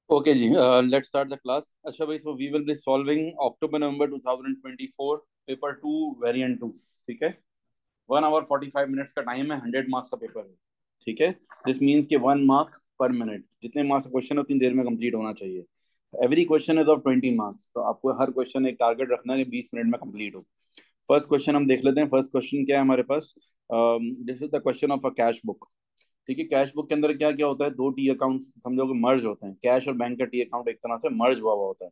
Okay जी, let's start the class. अच्छा भाई, so we will be solving October November 2024 paper two variant two. ठीक है। 1 our 45 minutes का टाइम है, 100 मार्क्स का पेपर है। ठीक है। दिस मीन्स कि 1 मार्क पर मिनट, जितने मार्क्स का क्वेश्चन है उतनी देर में कंप्लीट होना चाहिए। Every question is of 20 marks, तो आपको हर क्वेश्चन एक टारगेट रखना है कि 20 मिनट में कंप्लीट हो। फर्स्ट क्वेश्चन हम देख लेते हैं। फर्स्ट क्वेश्चन क्या है हमारे पास? This is the question of a cash book. ठीक है। कैश बुक के अंदर क्या क्या होता है? दो टी अकाउंट समझो कि मर्ज होते हैं। कैश और बैंक का टी अकाउंट एक तरह से मर्ज हुआ होता है।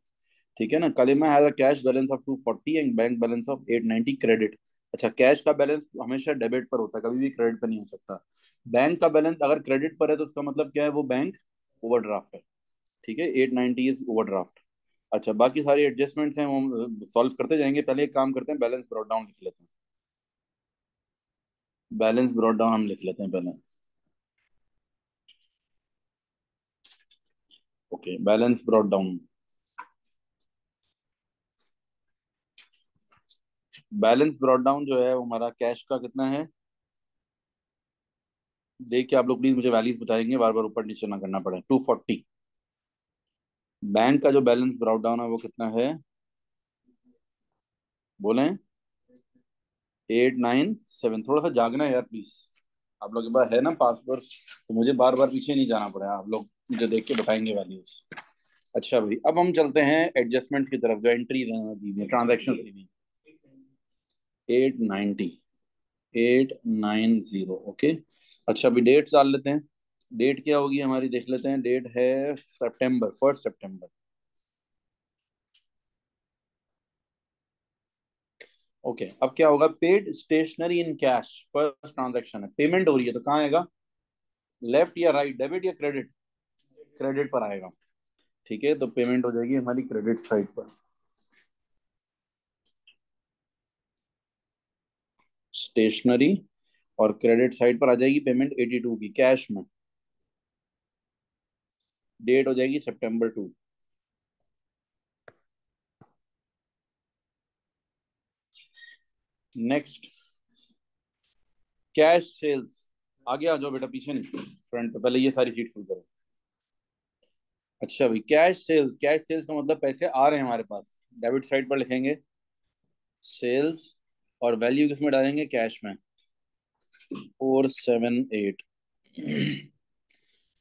ठीक है ना। Kalima has a cash balance of 240 and bank balance of 890 credit. अच्छा, कैश का बैलेंस हमेशा डेबिट पर होता है, कभी भी क्रेडिट पर नहीं हो सकता। बैंक का बैलेंस अगर क्रेडिट पर है तो उसका मतलब क्या है? वो बैंक ओवरड्राफ्ट है। ठीक है। 890 इज ओवरड्राफ्ट। अच्छा, बाकी सारी एडजस्टमेंट्स हैं वो हम सॉल्व करते जाएंगे। पहले एक काम करते हैं, बैलेंस ब्रॉट डाउन लिख लेते हैं। बैलेंस ब्रॉट डाउन हम लिख लेते हैं पहले। Okay, balance brought down. Balance brought down जो है वो हमारा कैश का कितना है? देख के आप लोग प्लीज मुझे वैल्यूज बताएंगे, बार बार ऊपर नीचे ना करना पड़े। 240। बैंक का जो बैलेंस ब्रॉट डाउन है वो कितना है? बोलें। 897। थोड़ा सा जागना है यार प्लीज। आप लोग के पास है ना पासवर्ड, तो मुझे बार बार पीछे नहीं जाना पड़ेगा। आप लोग मुझे देख के बताएंगे वैल्यूज। अच्छा भाई, अब हम चलते हैं एडजस्टमेंट्स की तरफ, जो एंट्रीज हैं दी हुई, ट्रांजेक्शन दी हुई। 890, 890। ओके। अच्छा, अभी डेट डाल लेते हैं। डेट क्या होगी हमारी, देख लेते हैं। डेट है सितंबर, 1 सितंबर। ओके, अब क्या होगा? Paid stationery in cash. First transaction है, पेमेंट हो रही है, तो कहाँ आएगा? लेफ्ट या राइट, डेबिट या क्रेडिट? क्रेडिट पर आएगा। ठीक है, तो पेमेंट हो जाएगी हमारी क्रेडिट साइड पर। स्टेशनरी और क्रेडिट साइड पर आ जाएगी पेमेंट 82 की कैश में। डेट हो जाएगी September 2। Next, cash sales. आगे आ जाओ बेटा, पीछे नहीं, फ्रंट पे। पहले ये सारी सीट फिल करो। अच्छा भाई, कैश सेल्स। कैश सेल्स का मतलब पैसे आ रहे हैं हमारे पास। डेबिट साइड पर लिखेंगे सेल्स, और वैल्यू किसमें डालेंगे? कैश में। 478।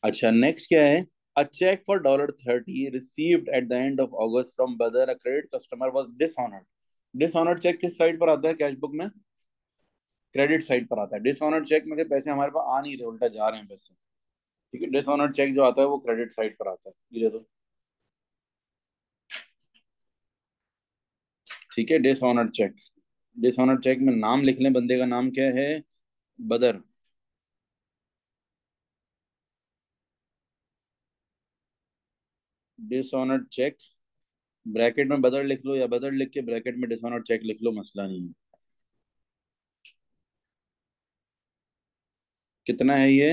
अच्छा, नेक्स्ट क्या है? A cheque for $30 received at the end of August from Badar a credit customer was dishonoured. Dishonoured cheque किस साइड पर आता है कैश बुक में? क्रेडिट साइड पर आता है। डिसऑनर्ड चेक में से पैसे हमारे पास आ नहीं रहे, उल्टा जा रहे हैं पैसे। ठीक है। डिसऑनर्ड चेक जो आता है वो क्रेडिट साइड पर आता है। ये दे दो। ठीक है, डिसऑनर्ड चेक। डिसऑनर्ड चेक में नाम लिख लें, बंदे का नाम क्या है? बदर। डिसऑनर्ड चेक, ब्रैकेट में बदर लिख लो, या बदर लिख के ब्रैकेट में डिसऑनर्ड चेक लिख लो, मसला नहीं है। कितना है ये?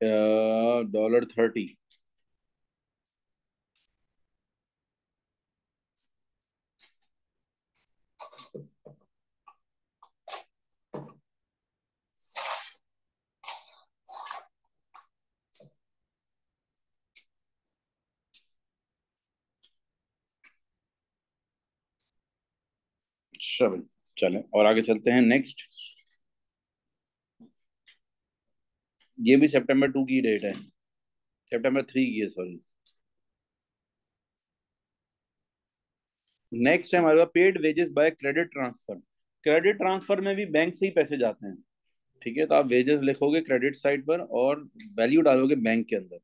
$30। चलो, चलें और आगे चलते हैं। नेक्स्ट, ये भी September 2 की डेट है। September 3 की है, सॉरी। नेक्स्ट है हमारे पास paid wages by credit transfer. Credit transfer में भी बैंक से ही पैसे जाते हैं। ठीक है, तो आप वेजेस लिखोगे क्रेडिट साइड पर और वैल्यू डालोगे बैंक के अंदर।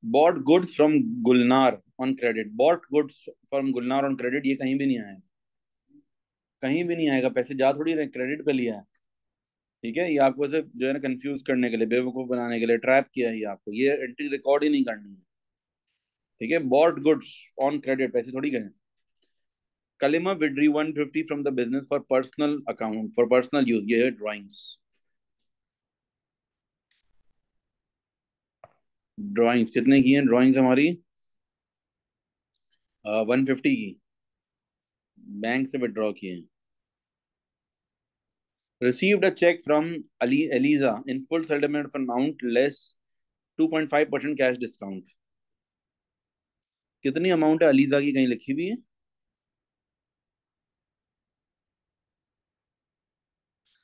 Bought goods from Gulnar on credit. Bought goods from Gulnar on credit, ये कहीं भी नहीं आया। कहीं भी नहीं आएगा, पैसे जा थोड़ी रहे, क्रेडिट पे लिया है। ठीक है, ये आपको सिर्फ जो है ना कंफ्यूज करने के लिए, बेवकूफ बनाने के लिए ट्रैप किया है ये आपको। ये एंट्री रिकॉर्ड ही नहीं करनी है। ठीक है, बॉट गुड्स ऑन क्रेडिट, पैसे थोड़ी गए। कलिमा विड्री 150 from the business for personal account, for personal use. ये है ड्राइंग्स। ड्राइंग्स कितने की हैं ड्राइंग्स हमारी? 150 की। बैंक से विड्रॉ किए हैं। Received a check from Eliza in full settlement of amount less 2.5% cash discount. कितनी अमाउंट है अलीजा की, कहीं लिखी हुई है?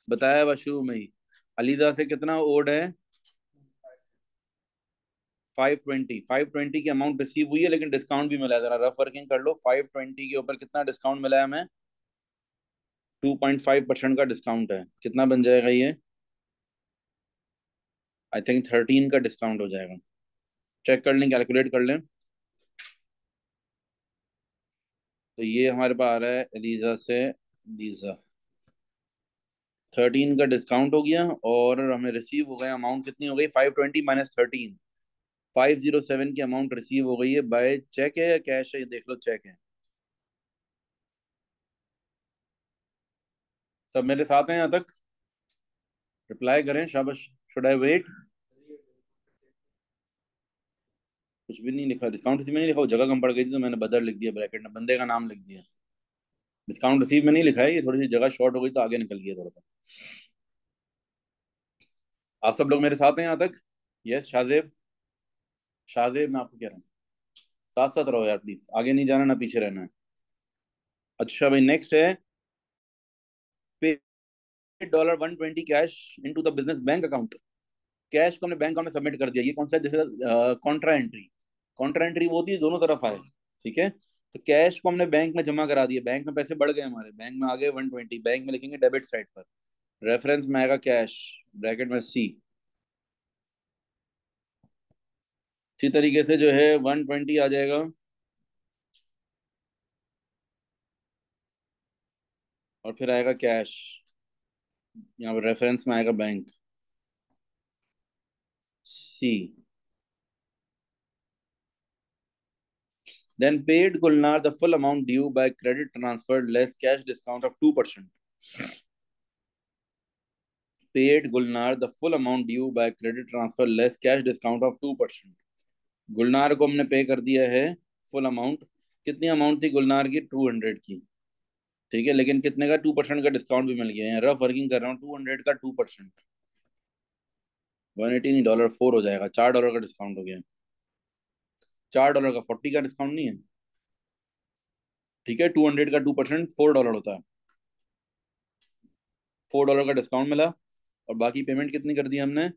बताया हुआ शुरू में ही। अलीजा से कितना ओड है? 520। 520 की अमाउंट रिसीव हुई है, लेकिन डिस्काउंट भी मिला है। जरा रफ वर्किंग कर लो। 520 के ऊपर कितना डिस्काउंट मिला है हमें? 2.5% का डिस्काउंट है। कितना बन जाएगा ये? आई थिंक 13 का डिस्काउंट हो जाएगा। चेक कर लें, कैलकुलेट कर लें। तो ये हमारे पास आ रहा है एलिजा से। लीजा 13 का डिस्काउंट हो गया, और हमें रिसीव हो गया अमाउंट कितनी हो गई? 520 - 13। 507 की अमाउंट रिसीव हो गई है। बाय चेक है या कैश है, ये देख लो। चेक है। सब मेरे साथ हैं यहाँ तक? रिप्लाई करें शाबाश। Should I wait? कुछ भी नहीं लिखा। डिस्काउंट रिसीव में नहीं लिखा। वो जगह कम पड़ गई थी तो मैंने बदल लिख दिया, ब्रैकेट में बंदे का नाम लिख दिया। डिस्काउंट रिसीव में नहीं लिखा है, ये थोड़ी सी जगह शॉर्ट हो गई तो आगे निकल गया थोड़ा सा। आप सब लोग मेरे साथ हैं यहाँ तक? यस शाहजेब। शाहजेब, मैं आपको कह रहा हूँ, साथ साथ रहो यार प्लीज। आगे नहीं जाना ना पीछे रहना है। अच्छा भाई, नेक्स्ट है पे $120 cash into the business bank account. Cash को हमने बैंक अकाउंट में सबमिट कर दिया। ये कौन सा है? जैसे कॉन्ट्रा एंट्री। कॉन्ट्रा एंट्री वो होती है दोनों तरफ आए। ठीक है। तो कैश को हमने बैंक में जमा करा दिया। बैंक में पैसे बढ़ गए हमारे, बैंक में आ गए 120। बैंक में लिखेंगे डेबिट साइड पर। रेफरेंस में आएगा कैश, ब्रैकेट में सी। इसी तरीके से जो है 120 आ जाएगा, और फिर आएगा कैश। यहाँ पर रेफरेंस में आएगा bank, C. Then paid Gulnar the full amount due by credit transfer less cash discount of 2%. Paid Gulnar the full amount due by credit transfer less cash discount of 2%. Gulnar को हमने पे कर दिया है फुल अमाउंट। कितनी amount थी गुलनार की? 200 की। ठीक है, लेकिन कितने का? 2% का डिस्काउंट भी मिल गया है। रफ वर्किंग कर रहा हूँ। 200 का 2%, 180 नहीं, $4 हो जाएगा। $4 का डिस्काउंट हो गया। $4 का 40 का डिस्काउंट नहीं है। ठीक है, 200 का 2% $4 होता है। $4 का डिस्काउंट मिला, और बाकी पेमेंट कितनी कर दी हमने?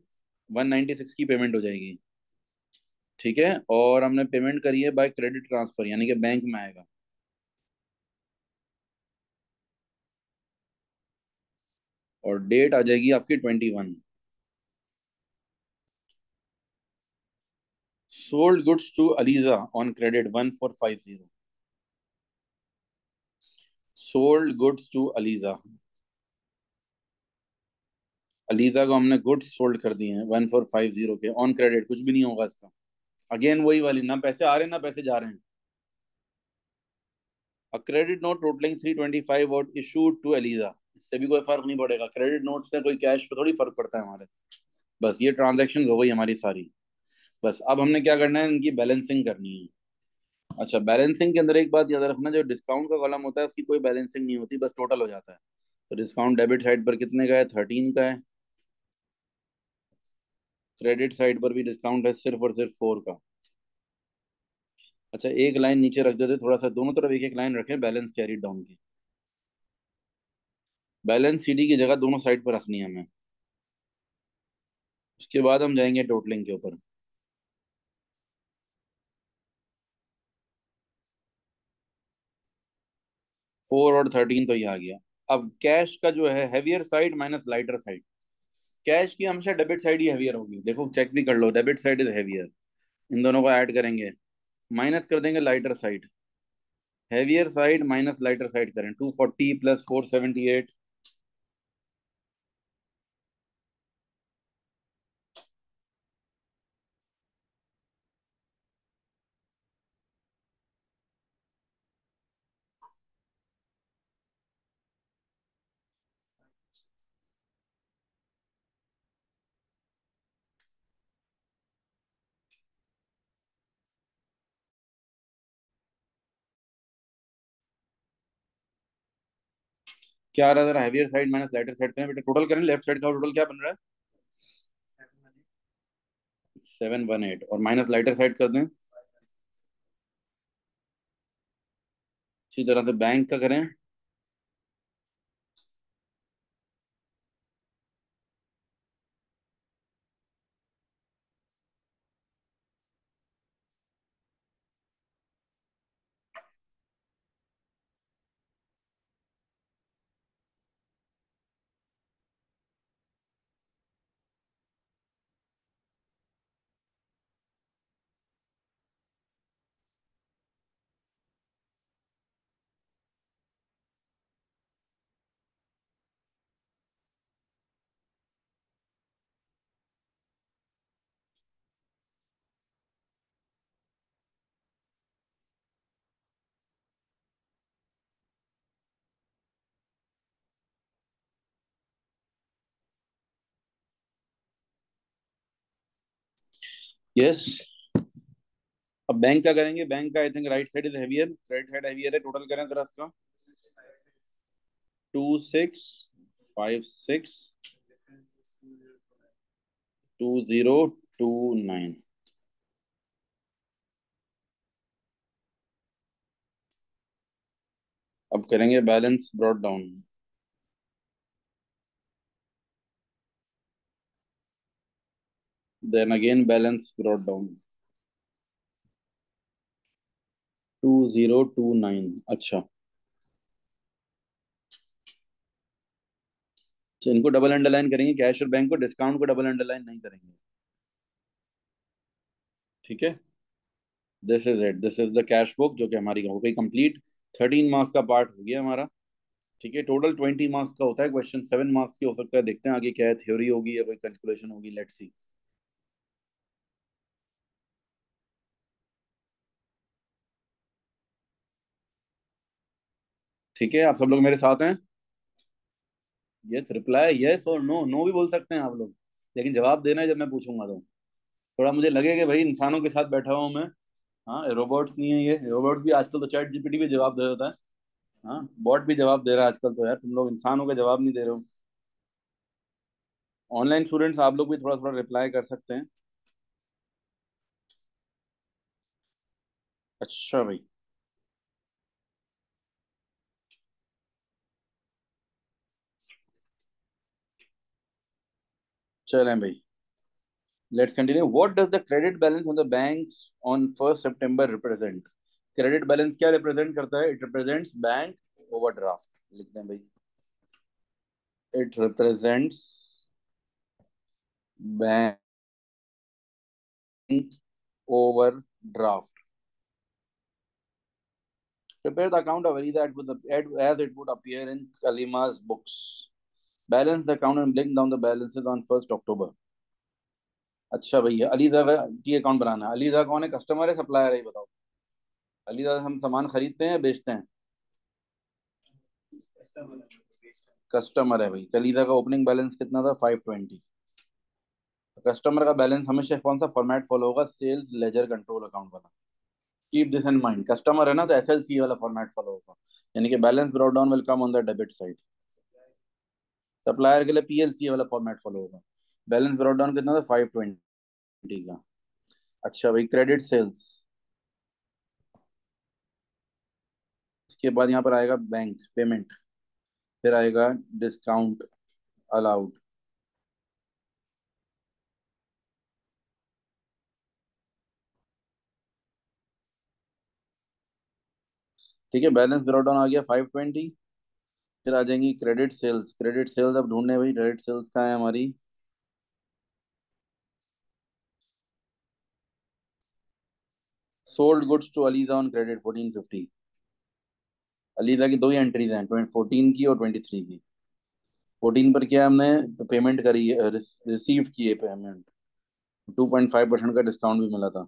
196 की पेमेंट हो जाएगी। ठीक है, और हमने पेमेंट करी है बाय क्रेडिट ट्रांसफर, यानी कि बैंक में आएगा। और डेट आ जाएगी आपकी 21। Sold goods to Eliza on credit 1450। Sold goods to Eliza. Eliza को हमने गुड्स सोल्ड कर दिए हैं 1450 के ऑन क्रेडिट। कुछ भी नहीं होगा इसका। अगेन वही वाली, ना पैसे आ रहे हैं ना पैसे जा रहे हैं। A credit note totalling 325 what issued to Eliza. इससे भी कोई फर्क नहीं पड़ेगा। क्रेडिट नोट से कोई कैश पे थोड़ी फर्क पड़ता है हमारे। बस ये ट्रांजेक्शन हो गई हमारी सारी। बस अब हमने क्या करना है, इनकी बैलेंसिंग करनी है। अच्छा, बैलेंसिंग के अंदर एक बात याद रखना, जो डिस्काउंट का कॉलम होता है उसकी कोई बैलेंसिंग नहीं होती, बस टोटल हो जाता है। तो डिस्काउंट डेबिट साइड पर कितने का है? 13 का है। क्रेडिट साइड पर भी डिस्काउंट है सिर्फ और सिर्फ 4 का। अच्छा, एक लाइन नीचे रख देते थोड़ा सा, दोनों तरफ एक एक लाइन रखें बैलेंस कैरी डाउन की। बैलेंस सीडी की जगह दोनों साइड पर रखनी है हमें। उसके बाद हम जाएंगे टोटलिंग के ऊपर। 4 और 13 तो ये आ गया। अब कैश का जो है heavier side minus lighter side. Cash की हमेशा डेबिट साइड ही हैवियर होगी। देखो चेक भी कर लो, डेबिट साइड इज हैवियर। इन दोनों को ऐड करेंगे, माइनस कर देंगे lighter side. Heavier side minus lighter side करें, 240 प्लस 478। क्या आ रहा है जरा, heavier side minus lighter side करें बेटा, टोटल करें, लेफ्ट साइड का टोटल क्या बन रहा है? 718, और माइनस लाइटर साइड कर दें। इसी तरह से बैंक का करें। यस। अब बैंक का करेंगे, बैंक का I think right side is heavier, right side heavier है, टोटल करें जरा इसका। 2656, 2029। अब करेंगे balance brought down. Then again balance brought down. 2029, अच्छा। तो इनको डबल अंडरलाइन करेंगे, कैश और बैंक को, डिस्काउंट को डबल अंडरलाइन नहीं करेंगे। ठीक है। This is it, this is the cash book जो कि हमारी हो गई कंप्लीट। 13 मार्क्स का पार्ट हो गया हमारा। ठीक है, टोटल 20 मार्क्स का होता है क्वेश्चन, 7 मार्क्स की हो सकता है, देखते हैं आगे क्या है, थ्योरी होगी या कोई कैलकुलेशन होगी, लेट्स सी। ठीक है, आप सब लोग मेरे साथ हैं? यस, रिप्लाई यस और नो, नो भी बोल सकते हैं आप लोग, लेकिन जवाब देना है जब मैं पूछूंगा तो। थोड़ा मुझे लगे कि भाई इंसानों के साथ बैठा हूँ मैं। हाँ, रोबोट्स नहीं है ये, रोबोट्स भी आजकल तो चैट जीपीटी भी जवाब दे देता है। हाँ, बॉट भी जवाब दे रहा है आजकल तो, यार तुम लोग इंसानों का जवाब नहीं दे रहे हो। ऑनलाइन स्टूडेंट्स आप लोग भी थोड़ा थोड़ा रिप्लाई कर सकते हैं। अच्छा भाई। चलें भाई, let's continue. What does the credit balance on the banks on 1 September represent? Credit balance क्या रिप्रेजेंट करता है? It represents bank overdraft. लिखते हैं भाई, it represents bank overdraft. Prepare the account of Alida as it would appear in Kalima's books. Balance the account and bring down the balances on 1 October. अच्छा भैया, ELISA की account बनाना है। ELISA कौन है, customer है सप्लायर है, ये बताओ। अलीजा से हम सामान खरीदते हैं बेचते हैं? कस्टमर है भाई। अलीजा का ओपनिंग बैलेंस कितना था? 520। कस्टमर का बैलेंस हमेशा कौन सा फॉर्मेट फॉलो होगा? सेल्स लेजर कंट्रोल अकाउंट वाला। Keep this in mind, customer है ना तो एसएलसी वाला फॉर्मेट फॉलो होगा, यानी कि balance brought down will come on the debit side. Supplier के लिए पीएलसी वाला फॉर्मेट फॉलो होगा। बैलेंस ब्रॉट डाउन कितना था? 520 का। अच्छा भाई, क्रेडिट सेल्स। इसके बाद यहाँ पर आएगा बैंक पेमेंट, फिर आएगा डिस्काउंट अलाउड। ठीक है, बैलेंस ब्रॉट डाउन आ गया 520। फिर आ जाएंगी क्रेडिट सेल्स। क्रेडिट सेल्स अब ढूंढने भाई, क्रेडिट सेल्स कहाँ है हमारी? Sold goods to Eliza on credit 1450। Eliza की दो ही एंट्रीज हैं, 2014 की और 23 की। 14 पर क्या हमने पेमेंट करी है, रिसीव की है पेमेंट। 2.5% का डिस्काउंट भी मिला था,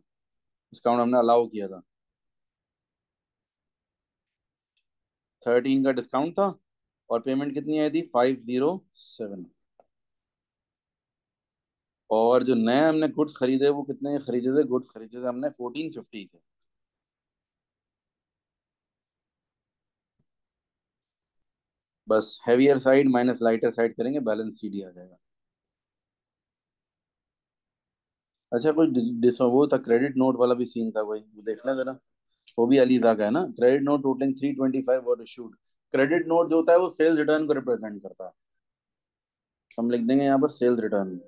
डिस्काउंट हमने अलाउ किया था। 13 का डिस्काउंट था, और पेमेंट कितनी आई थी? 507। और जो नए हमने गुड्स खरीदे वो कितने के खरीदे थे? गुड्स खरीदे थे हमने 1450 के। बस heavier side minus lighter side करेंगे, बैलेंस सीडी आ जाएगा। अच्छा, कोई वो था क्रेडिट नोट वाला भी सीन था कोई, वो देखना जरा। वो भी अलीजा का है ना, क्रेडिट नोट टोटलिंग 325 और इशूड। क्रेडिट नोट जो होता है वो सेल्स रिटर्न को रिप्रेजेंट करता है। तो हम लिख देंगे यहाँ पर सेल्स रिटर्न।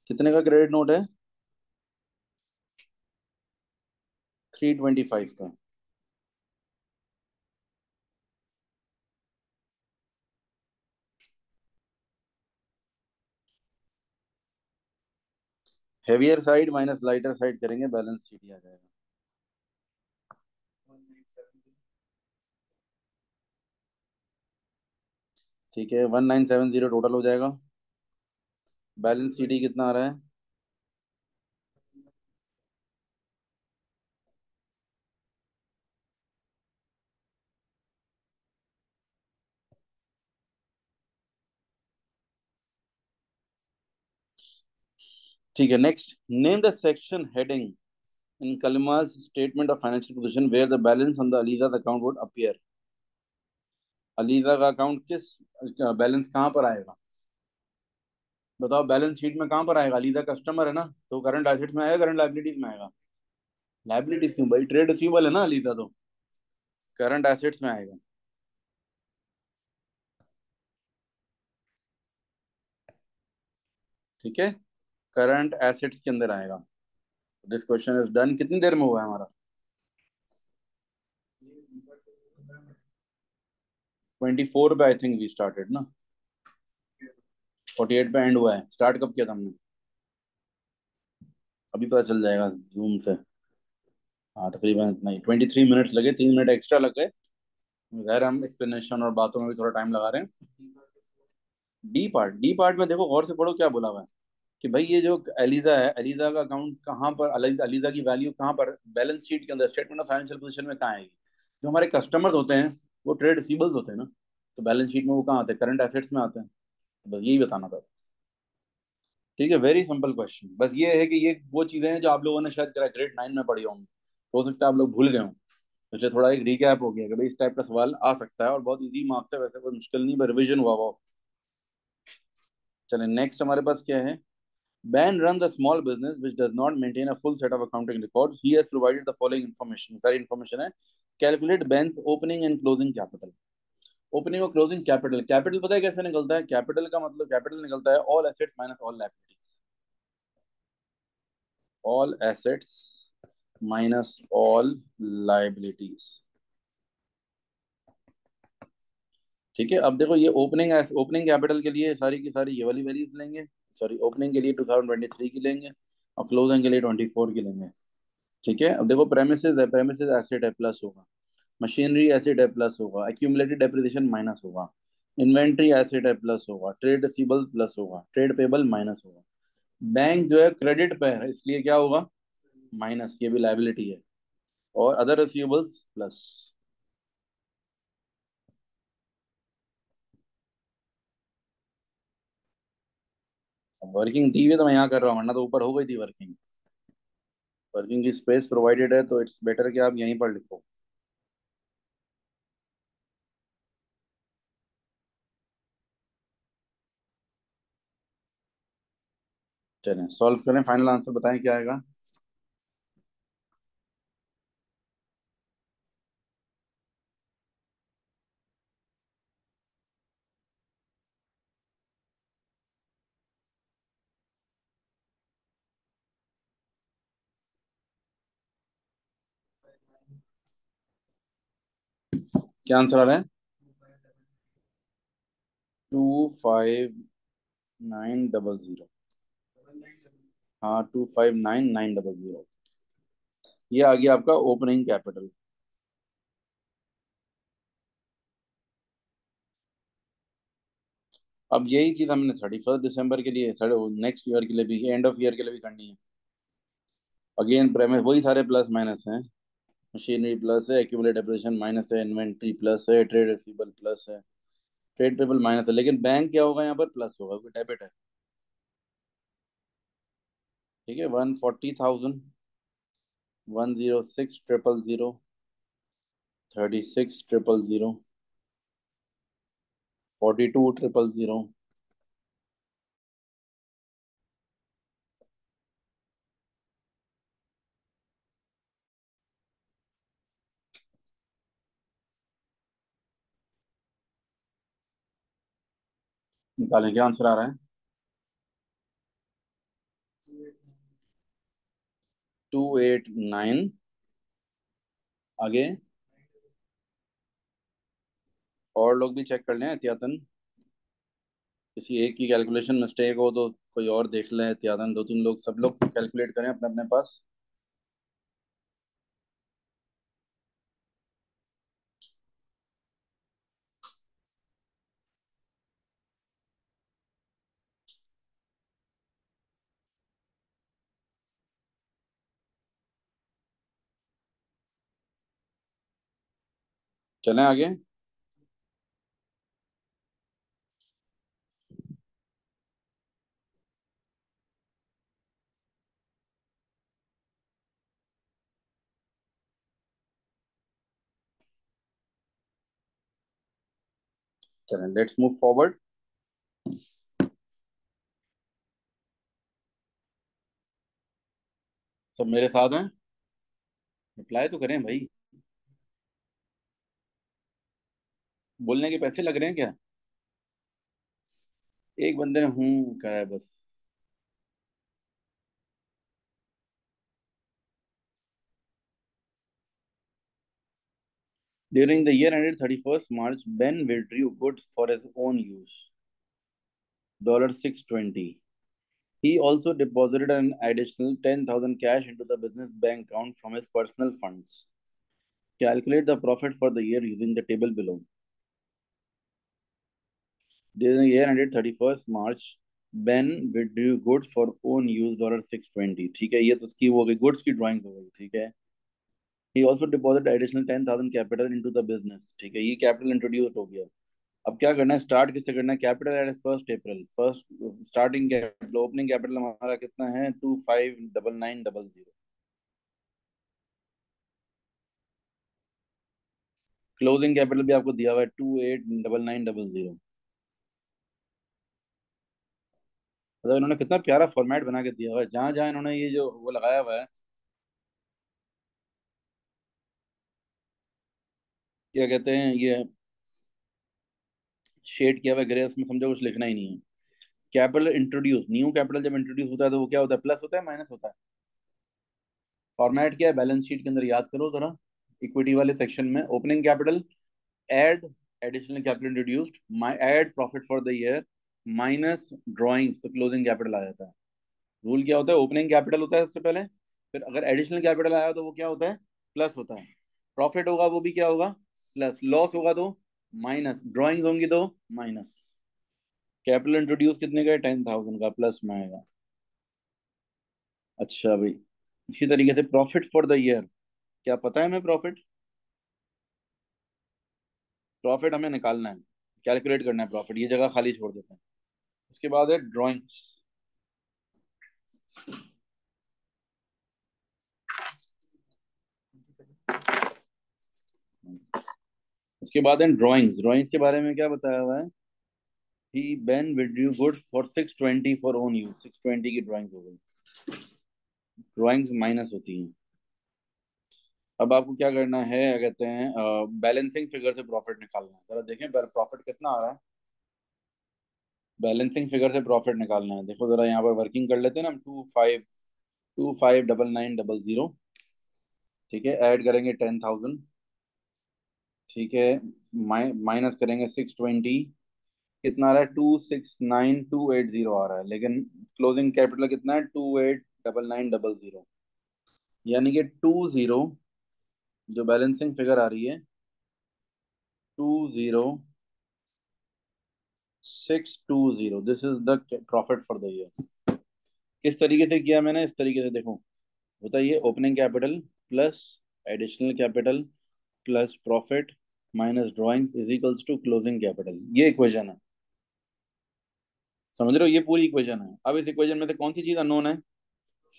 कितने का क्रेडिट नोट है? 325 का। Heavier side minus lighter side करेंगे, बैलेंस शीट आ जाएगा। ठीक है, 1970 टोटल हो जाएगा। बैलेंस शीट कितना आ रहा है? ठीक है, next. Name the section heading in कलिमा's statement of financial position where the balance on the अलीजा's अकाउंट वुड अपीयर। अलीजा का अकाउंट किस बैलेंस कहाँ पर आएगा? बताओ, बैलेंस शीट में कहाँ पर आएगा? अलीजा कस्टमर है ना, तो करंट एसेट्स में आएगा, करंट लायबिलिटीज में आएगा। लायबिलिटीज क्यों भाई, ट्रेड रिसीवेबल है ना अलीजा तो। करंट एसेट्स में आएगा। ठीक है, करंट एसेट्स के अंदर आएगा। This question is done. कितनी देर में हुआ है हमारा? 24 पे आई थिंक वी स्टार्टेड ना। 48 पे एंड हुआ है। स्टार्ट कब किया था हमने? अभी पता चल जाएगा जूम से। हाँ, तकरीबन इतना ही, 23 मिनट्स लगे, 3 मिनट एक्स्ट्रा लग गए। खैर, हम एक्सप्लेनेशन और बातों में भी थोड़ा टाइम लगा रहे हैं। डी पार्ट में देखो, गौर से पढ़ो क्या बोला हुआ है। कि भाई ये जो एलिजा है, एलिजा का अकाउंट कहाँ पर, एलिजा की वैल्यू कहाँ पर बैलेंस शीट के अंदर, स्टेटमेंट ऑफ फाइनेंशियल पोजीशन में कहाँ आएगी? जो हमारे कस्टमर्स होते हैं वो ट्रेड रिसीवेबल्स होते हैं ना, तो बैलेंस शीट में वो कहाँ आते हैं? करंट एसेट्स में आते हैं। तो बस यही बताना था। ठीक है, वेरी सिंपल क्वेश्चन। बस ये है कि ये वो चीजें हैं जो आप लोगों ने शायद ग्रेड 9 में पढ़ी होंगी, हो सकता है आप लोग भूल गए हों। इसलिए थोड़ा एक रिकैप हो गया कि भाई इस टाइप का सवाल आ सकता है, और बहुत इजी मार्क्स है, वैसे कोई मुश्किल नहीं, रिविजन हुआ वो। चलें, नेक्स्ट हमारे पास क्या है? Ben runs a small business which does not maintain a full set of accounting records. He has provided the following information. सारी information है। Calculate Ben's opening and closing capital. Opening और closing capital. Capital पता है कैसे निकलता है? Capital का मतलब, कैपिटल निकलता है all assets minus all liabilities. All assets minus all liabilities. ठीक है, अब देखो ये ओपनिंग, ओपनिंग कैपिटल के लिए सारी की सारी ये वाली वैल्यूज लेंगे। सॉरी, ओपनिंग के लिए 2023 की लेंगे, और क्लोजिंग के लिए 24 की लेंगे। ठीक है, अब देखो प्रेमिसेस है, प्रेमिसेस एसेट है, प्लस होगा। मशीनरी एसेट है, प्लस होगा। एक्यूमुलेटेड डेप्रिसिएशन माइनस होगा। इन्वेंट्री एसेट है, प्लस होगा। ट्रेड रिसीवेबल प्लस होगा। ट्रेड पेबल माइनस होगा। बैंक जो है क्रेडिट पे है, इसलिए क्या होगा? माइनस, ये भी लायबिलिटी है। और अदर रिसीवेबल्स प्लस। वर्किंग दी हुई है तो मैं यहाँ कर रहा हूँ, वरना तो ऊपर हो गई थी वर्किंग। वर्किंग की स्पेस प्रोवाइडेड है, तो इट्स बेटर कि आप यहीं पर लिखो। चलें सॉल्व करें, फाइनल आंसर बताएं क्या आएगा। क्या आंसर आ रहा है? 259900। हाँ, 259900। ये आ गया आपका ओपनिंग कैपिटल। अब यही चीज हमने 31 दिसंबर के लिए, नेक्स्ट ईयर के लिए भी, एंड ऑफ ईयर के लिए भी करनी है। अगेन प्रेमिस वही सारे प्लस माइनस हैं। मशीनरी प्लस है, एक्यूमुलेट डेप्रिसिएशन माइनस है, इन्वेंट्री प्लस है, ट्रेड रिसीवेबल प्लस है, ट्रेड पेबल माइनस है, लेकिन बैंक क्या होगा यहाँ पर? प्लस होगा, क्योंकि डेबिट है। ठीक है, 140,000 106,000, 36,000, 42,000। निकालें, क्या आंसर आ रहा है? 289। आगे और लोग भी चेक कर लें एहतियातन। किसी एक की कैलकुलेशन मिस्टेक हो तो कोई और देख लें एहतियातन। दो तीन लोग, सब लोग कैलकुलेट करें अपने अपने पास। चलें आगे। चलें, लेट्स मूव फॉरवर्ड। सब मेरे साथ हैं? रिप्लाई तो करें भाई। बोलने के पैसे लग रहे हैं क्या? एक बंदे ने हूँ कहा है बस। During the year ended 31st March, Ben withdrew goods for his own use, $620. He also deposited an additional 10,000 cash into the business bank account from his personal funds. Calculate the profit for the year using the table below. During the year ended 31st March, Ben withdrew goods for own use, $620। ठीक है, ये तो उसकी वो हो गई, goods की drawings हो गई। ठीक है। He also deposited additional 10,000 capital into the business। ठीक है, ये कैपिटल इंट्रोड्यूस हो गया। अब क्या करना है, स्टार्ट किससे करना है? कैपिटल एट 1 अप्रैल। First starting capital, opening capital हमारा कितना है? 259900। क्लोजिंग कैपिटल भी आपको दिया हुआ है 289900। मतलब इन्होंने कितना प्यारा फॉर्मेट बना के दिया हुआ है, जहां जहां इन्होंने ये जो वो लगाया हुआ है, क्या कहते हैं ये, शेड किया हुआ है ग्रे, उसमें समझो कुछ लिखना ही नहीं है। कैपिटल इंट्रोड्यूस, न्यू कैपिटल जब इंट्रोड्यूस होता है तो वो क्या होता है? प्लस होता है, माइनस होता है? फॉर्मेट क्या है बैलेंस शीट के अंदर, याद करो जरा। इक्विटी वाले सेक्शन में opening capital, add additional capital introduced, my add profit for the year, minus drawings, तो क्लोजिंग कैपिटल आ जाता है। रूल क्या होता है? ओपनिंग कैपिटल होता है सबसे पहले, फिर अगर एडिशनल कैपिटल आया तो वो क्या होता है? प्लस होता है। प्रॉफिट होगा वो भी क्या होगा? प्लस। लॉस होगा तो माइनस। ड्रॉइंग्स होंगी तो माइनस। कैपिटल इंट्रोड्यूस कितने का है? 10,000 का, प्लस में आएगा। अच्छा भाई, इसी तरीके से प्रॉफिट फॉर द ईयर, क्या पता है हमें प्रॉफिट? प्रॉफिट हमें निकालना है, कैलकुलेट करना है प्रॉफिट, ये जगह खाली छोड़ देते हैं। उसके बाद है ड्राइंग्स। उसके बाद है ड्राइंग्स। ड्राइंग्स के बारे में क्या बताया हुआ है? He been withdrew goods for 620 for own use. 620 की ड्राइंग्स हो गई। ड्राइंग्स माइनस होती हैं। अब आपको क्या करना है, क्या कहते हैं, बैलेंसिंग फिगर से प्रॉफिट निकालना है। जरा देखें प्रॉफिट कितना आ रहा है। बैलेंसिंग फिगर से प्रॉफिट निकालना है। देखो जरा, यहाँ पर वर्किंग कर लेते हैं ना हम। 259900। ठीक है, ऐड करेंगे 10,000। ठीक है, माइनस करेंगे 620। कितना आ रहा है? 269280 आ रहा है, लेकिन क्लोजिंग कैपिटल कितना है? 289900। यानी कि 20, जो बैलेंसिंग फिगर आ रही है, 20620, this is the profit for the year. किस तरीके से किया मैंने? इस तरीके से देखो, होता है ये opening capital plus additional capital plus profit minus drawings is equals to closing capital. ये इक्वेशन है, समझ रहे हो? ये पूरी इक्वेशन है। अब इस इक्वेशन में से कौन सी चीज अननोन है?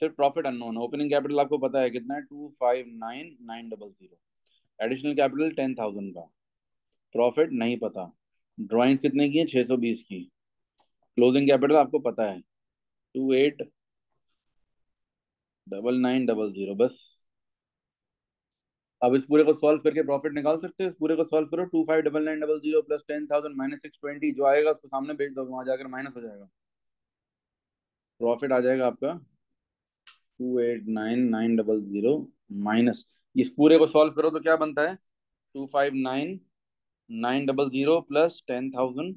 सिर्फ प्रॉफिट अननोन। ओपनिंग कैपिटल आपको पता है कितना है, 259900। एडिशनल कैपिटल 10,000 का। प्रॉफिट नहीं पता। ड्राइंग्स कितने की है, 620 की। क्लोजिंग कैपिटल आपको पता है, 289900 बस। अब इस पूरे को सॉल्व करके प्रॉफिट निकाल सकते हैं। इस पूरे को सॉल्व करो, 259900 प्लस 10,000 माइनस 620, जो आएगा उसको सामने भेज दो, वहां जाकर माइनस हो जाएगा। प्रॉफिट आ जाएगा आपका 289900 माइनस, इस पूरे को सॉल्व करो तो क्या बनता है, 259900 प्लस 10,000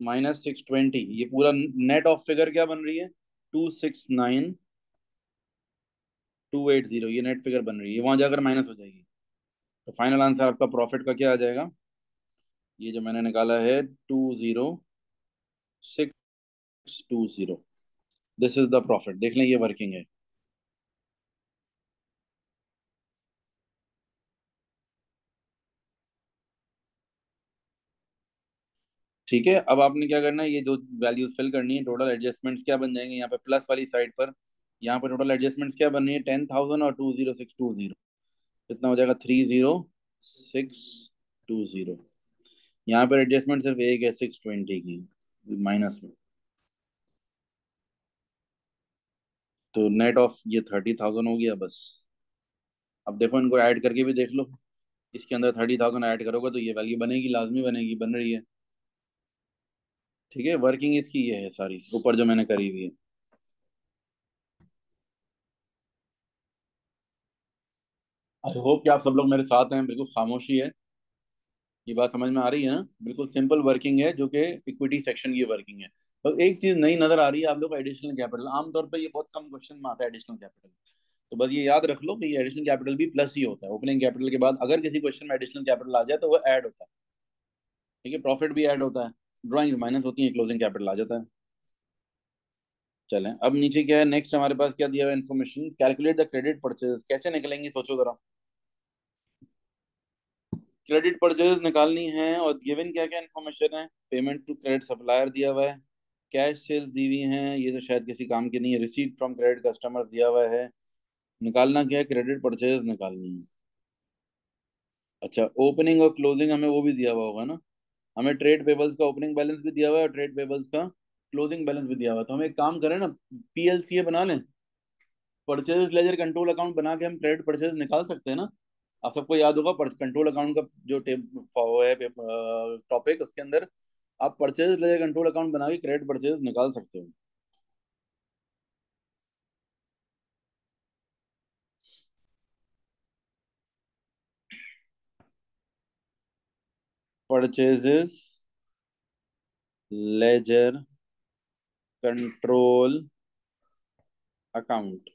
माइनस 620। ये पूरा नेट ऑफ फिगर क्या बन रही है, 269280। ये नेट फिगर बन रही है, वहां जाकर माइनस हो जाएगी। तो फाइनल आंसर आपका प्रॉफिट का क्या आ जाएगा, ये जो मैंने निकाला है, 20620। This is the profit. देख लें ये वर्किंग है। ठीक है, अब आपने क्या करना है, ये जो वैल्यूज फिल करनी है, टोटल एडजस्टमेंट्स क्या बन जाएंगे यहाँ पे प्लस वाली साइड पर। यहाँ पर टोटल एडजस्टमेंट्स क्या बन रही है, 10,000 और 20620। कितना हो जाएगा, 30620। यहाँ पर एडजस्टमेंट सिर्फ एक है, 620 की माइनस में। तो नेट ऑफ ये 30,000 हो गया बस। अब देखो, इनको ऐड करके भी देख लो। इसके अंदर 30,000 ऐड करोगे तो ये वैल्यू बनेगी, लाजमी बनेगी, बन रही है। ठीक है, वर्किंग इसकी ये है सारी, ऊपर जो मैंने करी हुई है। आई होप कि आप सब लोग मेरे साथ हैं, बिल्कुल खामोशी है। ये बात समझ में आ रही है ना, बिल्कुल सिंपल वर्किंग है, जो कि इक्विटी सेक्शन की वर्किंग है। तो एक चीज नई नजर आ रही है आप लोग को, एडिशनल कैपिटल। आमतौर पर ये बहुत कम क्वेश्चन में आता है एडिशनल कैपिटल। तो बस ये याद रख लो कि ये एडिशनल कैपिटल भी प्लस ही होता है। ओपनिंग कैपिटल के बाद अगर किसी क्वेश्चन में एडिशनल कैपिटल आ जाए तो वो ऐड होता है। ठीक है, प्रॉफिट भी ऐड होता है, ड्राइंग्स माइनस होती है, क्लोजिंग कैपिटल आ जाता है। चलें, अब नीचे क्या है, नेक्स्ट हमारे पास क्या दिया हुआ information, calculate the credit purchase. कैसे निकलेंगे सोचो जरा। क्रेडिट परचेज निकालनी है, और गिवन क्या क्या इन्फॉर्मेशन है, पेमेंट टू क्रेडिट सप्लायर दिया हुआ है, कैश सेल्स दी हुई हैं, ये तो शायद किसी काम की नहीं है, रिसीट फ्रॉम क्रेडिट कस्टमर दिया हुआ है। निकालना क्या है, क्रेडिट परचेज निकालनी है। अच्छा, ओपनिंग और क्लोजिंग हमें वो भी दिया हुआ होगा ना। हमें ट्रेड पेबल्स का ओपनिंग बैलेंस भी दिया हुआ है और ट्रेड पेबल्स का क्लोजिंग बैलेंस भी दिया हुआ है। तो हम एक काम करें ना, पीएलसीए बना लें, परचेज लेजर कंट्रोल अकाउंट बना के हम क्रेडिट परचेज निकाल सकते हैं ना। आप सबको याद होगा कंट्रोल अकाउंट का जो वो है टॉपिक, उसके अंदर आप परचेज लेजर कंट्रोल अकाउंट बना के क्रेडिट परचेज निकाल सकते हो। Purchases laser control account.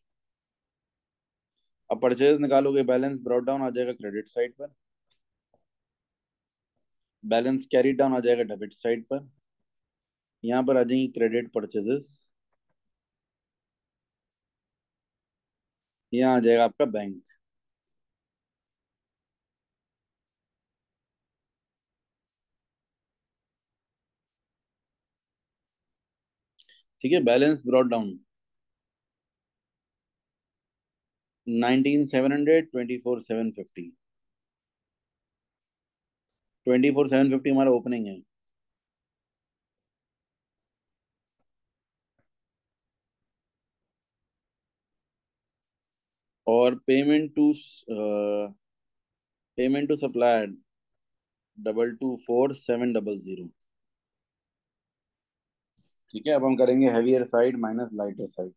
अब परचेज निकालोगे, बैलेंस ब्रॉट डाउन आ जाएगा क्रेडिट साइड पर, बैलेंस कैरी डाउन आ जाएगा डेबिट साइड पर। यहाँ पर आ जाएंगी क्रेडिट परचेजेस, यहाँ आ जाएगा आपका बैंक। ठीक है, बैलेंस ब्रॉट डाउन 19,700, 24,750। 24,750 हमारा ओपनिंग है। और पेमेंट टू सप्लायर 224,700। ठीक है, अब हम करेंगे heavier side minus lighter side.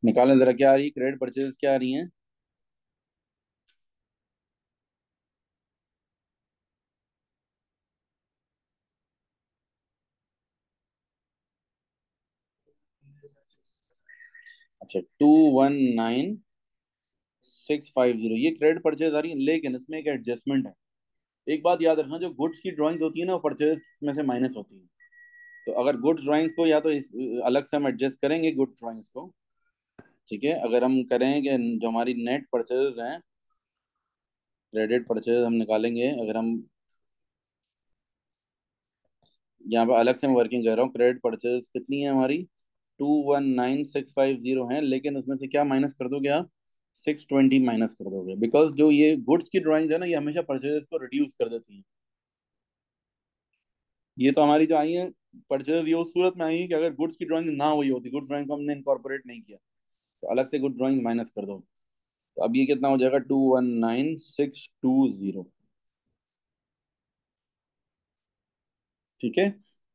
निकालें जरा, क्या आ रही है, क्रेडिट परचेज क्या आ रही है। अच्छा, 219,650 ये क्रेडिट परचेज आ रही है, लेकिन इसमें एक एडजस्टमेंट है। एक बात याद रखना, जो गुड्स की ड्राइंग्स होती है ना वो परचेज में से माइनस होती है। तो अगर गुड्स ड्राइंग्स को या तो अलग से हम एडजस्ट करेंगे गुड्स ड्राइंग्स को, ठीक है। अगर हम करें कि जो हमारी नेट परचेज हैं, क्रेडिट परचेज हम निकालेंगे, अगर हम यहाँ पे अलग से मैं वर्किंग कर रहा हूँ, क्रेडिट परचेज कितनी है हमारी, 219650 है, लेकिन उसमें से क्या माइनस कर दोगे आप, 620 माइनस कर दोगे, बिकॉज जो ये गुड्स की ड्राइंग्स है ना ये हमेशा परचेजेस को रिड्यूस कर देती हैं। ये तो हमारी जो आई है परचेज, ये उस सूरत में आई है कि अगर गुड्स की ड्राइंग ना हुई होती, गुड्स ड्राइंग को हमने इनकॉर्पोरेट नहीं किया, तो अलग से गुड ड्राइंग माइनस कर दो। तो अब ये कितना हो जाएगा, 219620। ठीक है।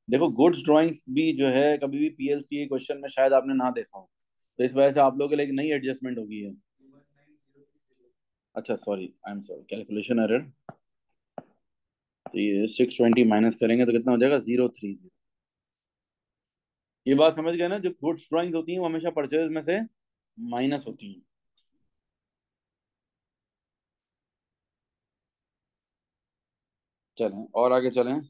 देखो गुड्स ड्राइंग्स भी जो है कभी भी पीएलसी क्वेश्चन में शायद आपने ना देखा हो, तो इस वजह से आप लोगों के लिए एक नई एडजस्टमेंट होगी है। अच्छा sorry, I am sorry, calculation error. तो ये 620 माइनस करेंगे तो कितना हो जाएगा, 030। ये बात समझ गए ना, जो गुड्स ड्राइंग्स होती हैं वो हमेशा परचेज में से माइनस होती हैं। चलें और आगे चलें।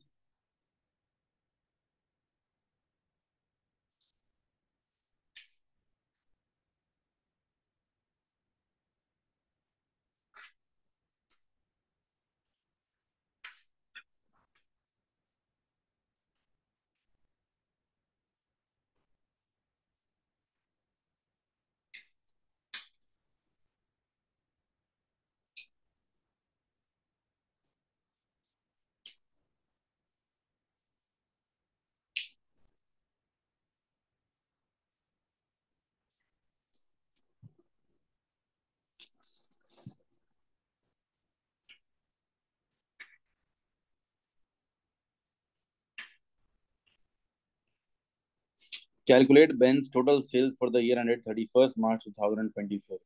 Calculate Ben's total sales for the year ended 31st March 2024.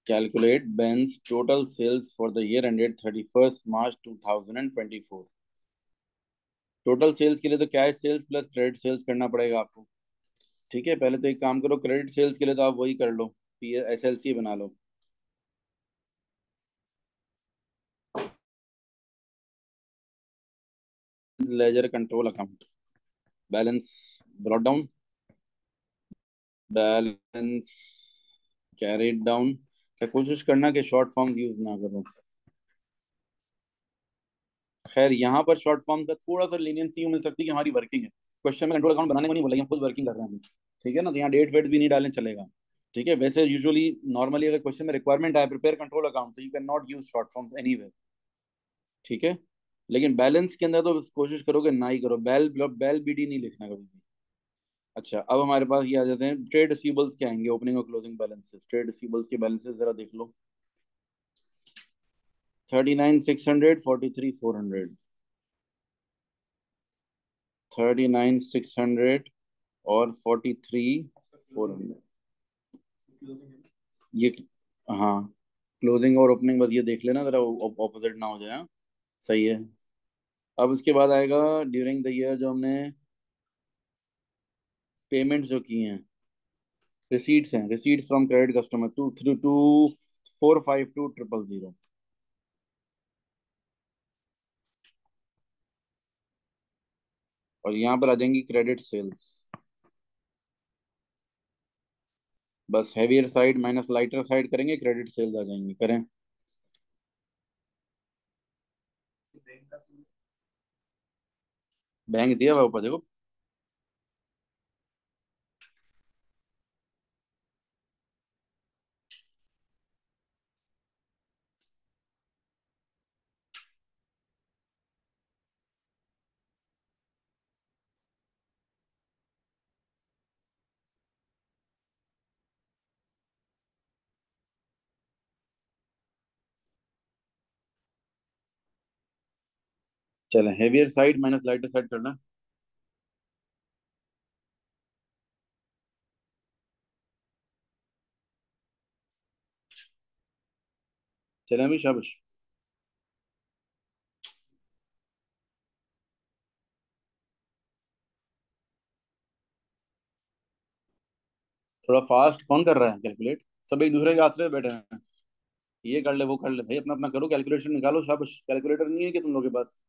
Calculate Ben's total sales for the year ended 31st March 2024. Total sales के लिए तो cash sales plus credit sales करना पड़ेगा आपको। ठीक है, पहले तो एक काम करो, क्रेडिट सेल्स के लिए तो आप वही कर लो, पी एस एल सी बना लो। Ledger control account, balance brought down, balance carried down. कोशिश करना कि शॉर्ट फॉर्म यूज ना करो। खैर यहाँ पर शॉर्ट फॉर्म का थोड़ा सा लीनियंसी मिल सकती है कि हमारी वर्किंग है, क्वेश्चन में कंट्रोल अकाउंट बनाने को नहीं बोला, हम खुद वर्किंग कर रहे हैं। ठीक है ना, तो यहाँ डेट वेट भी नहीं डालने चलेगा। ठीक है, वैसे यूजुअली नॉर्मली अगर क्वेश्चन में रिक्वायरमेंट आए प्रिपेयर कंट्रोल अकाउंट, तो you can not use short form anyway. ठीक है, लेकिन बैलेंस के अंदर तो कोशिश करोगे ना ही करो, बैल बैल बीडी नहीं लिखना कभी भी। अच्छा, अब हमारे पास ये आ जाते हैं ट्रेड रिसीवेबल्स क्या आएंगे, ओपनिंग और क्लोजिंग बैलेंसेस। ट्रेड रिसीवेबल्स के बैलेंसेस जरा देख लो, 39,600, 43,400, 39,600 और 43,400। ये, हाँ, क्लोजिंग और ओपनिंग बस ये देख लेना जरा, ऑपोजिट ना हो जाए, हाँ? सही है। अब उसके बाद आएगा ड्यूरिंग द ईयर जो हमने पेमेंट जो की हैं, रिसीट्स हैं, रिसीट्स फ्रॉम क्रेडिट कस्टमर, 2 3 2 4 5 2 0 0। और यहाँ पर आ जाएंगी क्रेडिट सेल्स, बस heavier side minus lighter side करेंगे, क्रेडिट सेल्स आ जाएंगी, करें। बैंक दिया हुआ ऊपर देखो। चलें, heavier side minus lighter side करना। चलें अभी शाबाश। थोड़ा फास्ट कौन कर रहा है कैलकुलेट, सब एक दूसरे के आश्रय बैठे हैं। ये कर ले वो कर ले भाई, अपना अपना करो, कैलकुलेशन निकालो, शाबाश। कैलकुलेटर नहीं है कि तुम लोग के पास?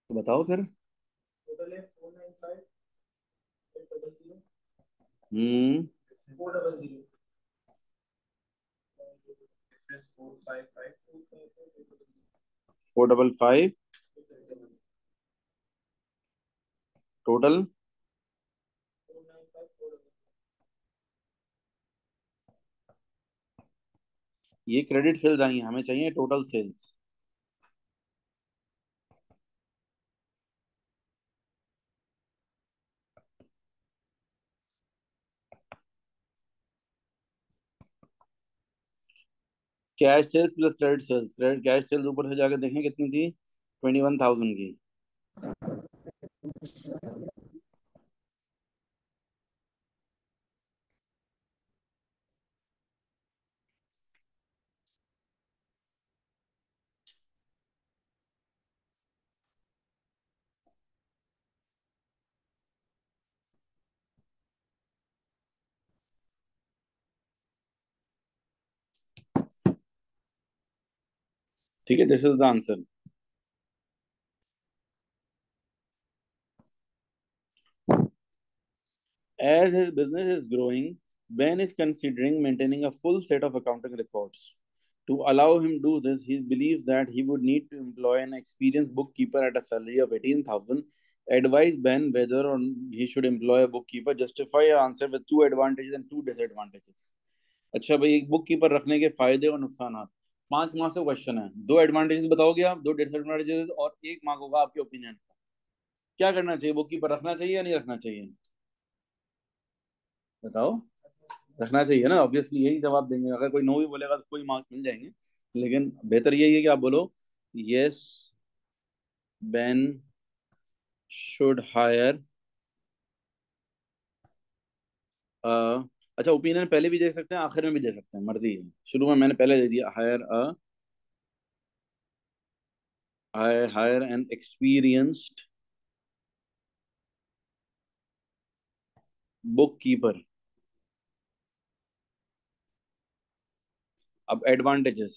तो बताओ फिर। हम्म। 455 टोटल। ये क्रेडिट सेल्स आई हैं, हमें चाहिए total sales. Cash sales plus credit sales, credit cash sales ऊपर से जाकर देखें कितनी थी, 21,000 की। ठीक है, this is the answer. As his business is growing, Ben is considering maintaining a full set of accounting records. To allow him do this, he believes that he would need to employ an experienced bookkeeper at a salary of 18,000. Advise Ben whether or he should employ a bookkeeper. Justify your answer with two advantages and two disadvantages. अच्छा भाई, एक book keeper रखने के फायदे और नुकसान। 5 marks का question है, दो एडवांटेजेस बताओगे आप, दो डिसएडवांटेजेस, और 1 मार्क होगा आपके ओपिनियन। क्या करना चाहिए, बुक कीपर रखना चाहिए या नहीं रखना चाहिए? बताओ। रखना चाहिए ना, ऑब्वियसली यही जवाब देंगे। अगर कोई नो भी बोलेगा तो कोई मार्क्स मिल जाएंगे, लेकिन बेहतर यही है कि आप बोलो यस, बेन शुड हायर। अच्छा, ओपिनियन पहले भी दे सकते हैं, आखिर में भी दे सकते हैं, मर्जी है। शुरू में मैंने पहले दे दिया, hire a, hire an experienced bookkeeper. अब एडवांटेजेस,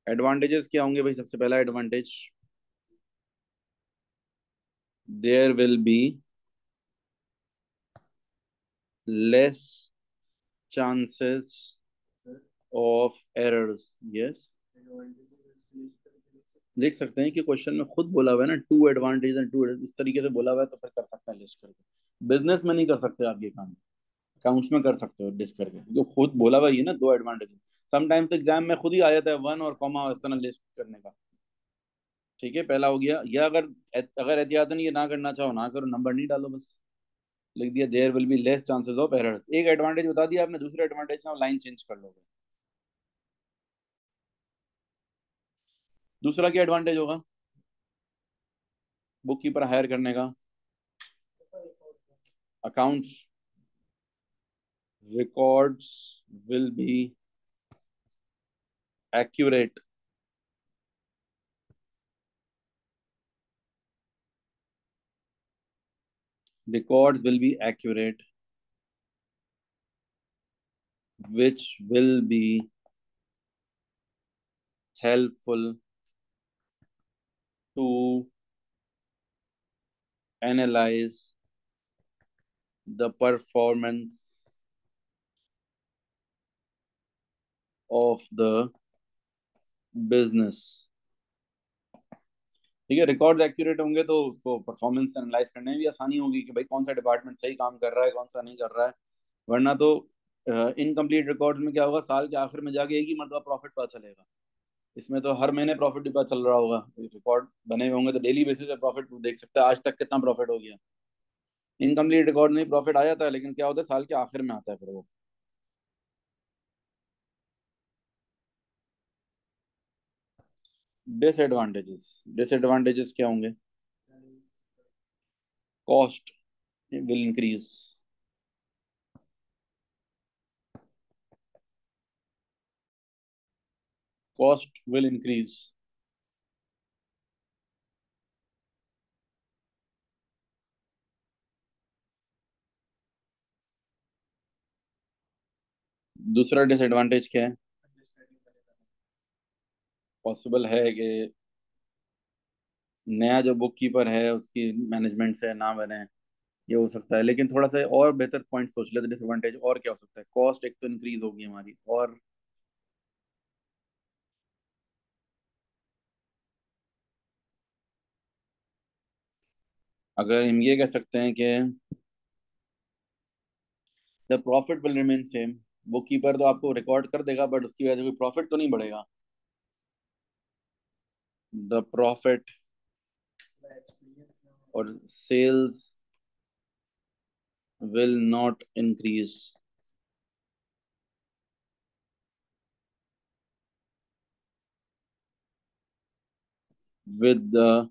एडवांटेजेस क्या होंगे भाई? सबसे पहला advantage, there will be less chances of errors. Yes, लिख सकते हैं कि क्वेश्चन में खुद बोला हुआ है ना, टू एडवांटेज एंड टू, इस तरीके से बोला हुआ है तो फिर कर सकते हैं लिस्ट करके। बिजनेस में नहीं कर सकते आप ये काम, अकाउंट्स में कर सकते हो लिस्ट करके, जो खुद बोला हुआ है ना, दो एडवांटेज। समटाइम्स एग्जाम में खुद ही आ जाता है वन और कॉमा इस तरह लिस्ट करने का। ठीक है, पहला हो गया। या अगर अगर एहतियातन ये ना करना चाहो ना करो, नंबर नहीं डालो बस। लिख दिया there will be less chances of errors. एक एडवांटेज बता दिया आपने, दूसरे एडवांटेज में लाइन चेंज कर लोगे। दूसरा क्या एडवांटेज होगा बुक कीपर हायर करने का? Accounts records will be accurate, records will be accurate, which will be helpful to analyze the performance of the business। ठीक है, रिकॉर्ड्स एक्यूरेट होंगे तो उसको परफॉर्मेंस एनालाइज करने में भी आसानी होगी कि भाई कौन सा डिपार्टमेंट सही काम कर रहा है, कौन सा नहीं कर रहा है। वरना तो इनकम्प्लीट रिकॉर्ड्स में क्या होगा, साल के आखिर में जाके एक ही मरतबा प्रॉफिट पता चलेगा। इसमें तो हर महीने प्रॉफिट ही पता चल रहा होगा, रिकॉर्ड बने हुए होंगे तो डेली बेसिस पे प्रॉफिट देख सकते हैं आज तक कितना प्रॉफिट हो गया। इनकम्प्लीट रिकॉर्ड में प्रॉफिट आ जाता है, लेकिन क्या होता है साल के आखिर में आता है फिर वो। डिसएडवांटेजेस, डिसएडवांटेजेस क्या होंगे? Cost will increase, cost will increase. दूसरा डिसएडवांटेज क्या है? पॉसिबल है कि नया जो बुक कीपर है उसकी मैनेजमेंट से ना बने, ये हो सकता है। लेकिन थोड़ा सा और बेहतर पॉइंट सोच ले तो डिसएडवांटेज और क्या हो सकता है? कॉस्ट एक तो इंक्रीज होगी हमारी, और अगर हम ये कह सकते हैं कि the profit will remain same. Book keeper तो आपको रिकॉर्ड कर देगा, बट उसकी वजह से कोई प्रॉफिट तो नहीं बढ़ेगा। द प्रॉफिट और sales will not increase with the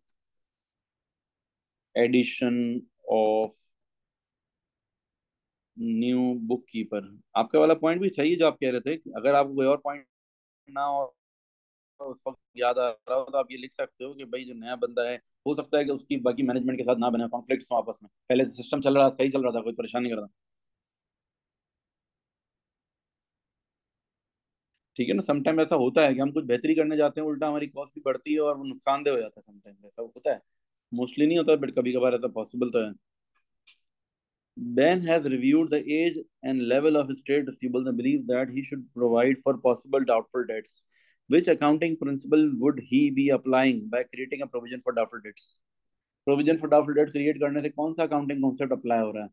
addition of new bookkeeper. आपका वाला पॉइंट भी सही है जो आप कह रहे थे। अगर आपको कोई और पॉइंट ना हो उस वक्त याद आ रहा हो, तो आप ये लिख सकते हो कि भाई जो नया बंदा है, हो सकता है कि उसकी बाकी मैनेजमेंट के साथ ना बने, कॉन्फ्लिक्ट्स हो आपस में, पहले सिस्टम चल रहा सही चल रहा था, कोई परेशान नहीं कर रहा। ठीक है ना, समटाइम ऐसा होता है कि हम कुछ बेहतरी करने जाते हैं, उल्टा हमारी कॉस्ट भी बढ़ती है और वो नुकसानदेह हो जाता है। समटाइम ऐसा होता है, मोस्टली नहीं होता, बट कभी कभार ऐसा पॉसिबल तो है। Ben has reviewed the age and level of his trade receivables and believes that he should provide for possible doubtful debts. Which accounting principle would he be applying by creating a provision for doubtful debts? Provision for doubtful date create करने से कौन सा accounting concept apply हो रहा है?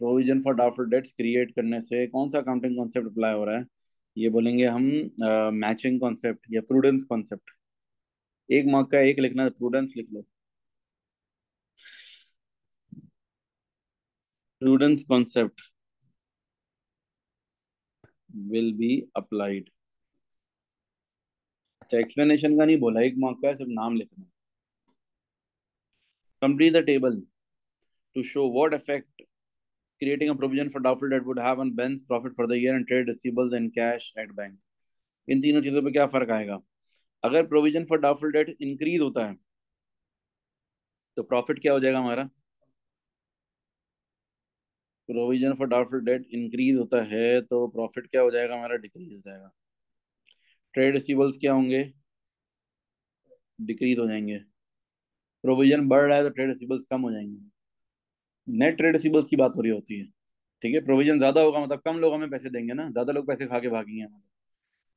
Provision for doubtful debts create करने से कौन सा अकाउंटिंग कॉन्सेप्ट अप्लाई हो रहा है? ये बोलेंगे हम मैचिंग कॉन्सेप्ट या प्रूडेंस कॉन्सेप्ट। एक मार्क का एक लिखना है, प्रूडेंस लिख लो। Prudence concept will be applied. अच्छा, एक्सप्लेनेशन का नहीं बोला, एक मार्क का है, सिर्फ नाम लिखना। Complete the table to show what effect creating a provision for doubtful debt would have on Ben's profit for the year and trade receivables and cash at bank. इन तीनों चीजों पे क्या फर्क आएगा? अगर provision for doubtful debt increase होता है तो प्रॉफिट क्या हो जाएगा हमारा? Provision for doubtful debt increase होता है तो प्रॉफिट क्या हो जाएगा हमारा? डिक्रीज हो जाएगा। ट्रेड रिसीवेबल्स क्या होंगे? डिक्रीज हो जाएंगे। प्रोविजन बढ़ रहा है तो ट्रेड रिसीवेबल्स कम हो जाएंगे। नेट ट्रेड रिसीवेबल्स की बात हो रही होती है। ठीक है, प्रोविजन ज्यादा होगा मतलब कम लोग हमें पैसे देंगे ना, ज्यादा लोग पैसे खा के भागेंगे।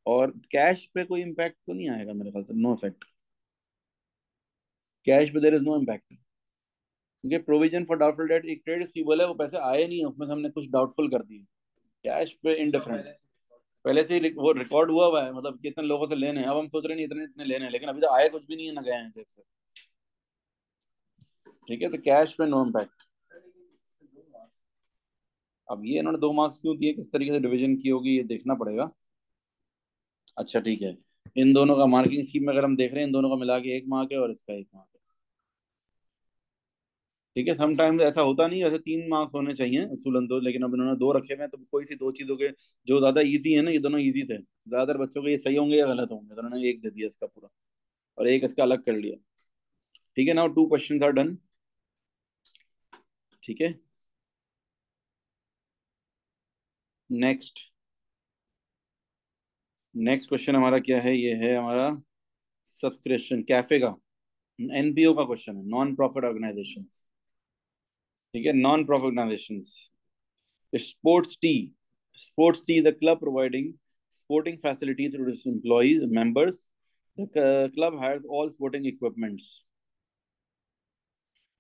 और कैश पे कोई इम्पैक्ट तो नहीं आएगा मेरे ख्याल से, नो इफेक्ट। कैश पे देर इज नो इम्पैक्ट, क्योंकि प्रोविजन फॉर डाउटफुल डेट एक ट्रेड रिसीवेबल है, वो पैसे आए नहीं है, उसमें से हमने कुछ डाउटफुल कर दिए। कैश पे इनडिफरेंट, पहले से ही वो रिकॉर्ड हुआ हुआ है, मतलब कितने लोगों से लेने हैं, अब हम सोच रहे नहीं इतने इतने लेने हैं, लेकिन अभी तो आए कुछ भी नहीं है ना गए हैं जेब से। ठीक है, तो कैश पे नो इम्पैक्ट। अब ये इन्होंने 2 मार्क्स क्यों दिए, किस तरीके से डिवीजन की होगी ये देखना पड़ेगा। अच्छा ठीक है, इन दोनों का मार्किंग स्कीम में अगर हम देख रहे हैं, इन दोनों का मिला के 1 मार्क है और इसका 1 मार्क है। ठीक है, समटाइम्स ऐसा होता नहीं, वैसे 3 मार्क्स होने चाहिए असूलन तो, लेकिन अब इन्होंने 2 रखे हुए हैं, तो कोई सी 2 चीजों के जो ज्यादा इजी है ना, ये दोनों इजी थे, ज्यादातर बच्चों के ये सही होंगे या गलत होंगे, तो उन्होंने एक दे दिया इसका पूरा और एक इसका अलग कर लिया। ठीक है, नाउ 2 क्वेश्चन आर डन। ठीक है, नेक्स्ट नेक्स्ट क्वेश्चन हमारा क्या है? ये है हमारा सब्सक्रिप्शन कैफे का, एनपीओ का क्वेश्चन है, नॉन प्रॉफिट ऑर्गेनाइजेशन। ठीक है, non profit organisations. Sports Tea. Sports Tea is a club providing sporting facilities to its employees, members. The club has all sporting equipments.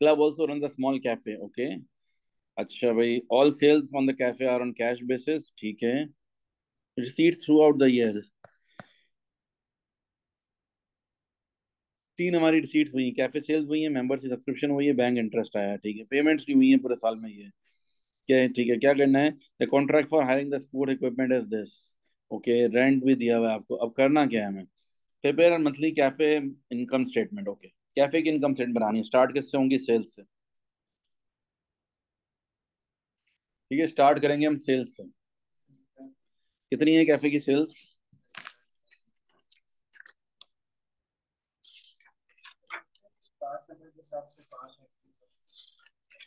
Club also runs a small cafe. Okay. अच्छा भाई, all sales on the cafe are on cash basis. ठीक है। Receipts throughout the year. 3 हमारी receipts हुई, cafe sales हुई है, member से subscription हुई है, बैंक इंटरेस्ट आया। ठीक है, पेमेंट्स भी हुई है पूरे साल में ये। क्या है? ठीक है, क्या करना है? The contract for hiring the sport equipment is this. Okay, rent भी दिया हुआ है आपको। अब करना क्या है हमें? Prepare monthly cafe income statement. Okay, cafe की इनकम स्टेटमेंट बनानी है। स्टार्ट किससे होंगी? सेल्स से। ठीक है, स्टार्ट करेंगे हम सेल्स से। कितनी है कैफे की सेल्स?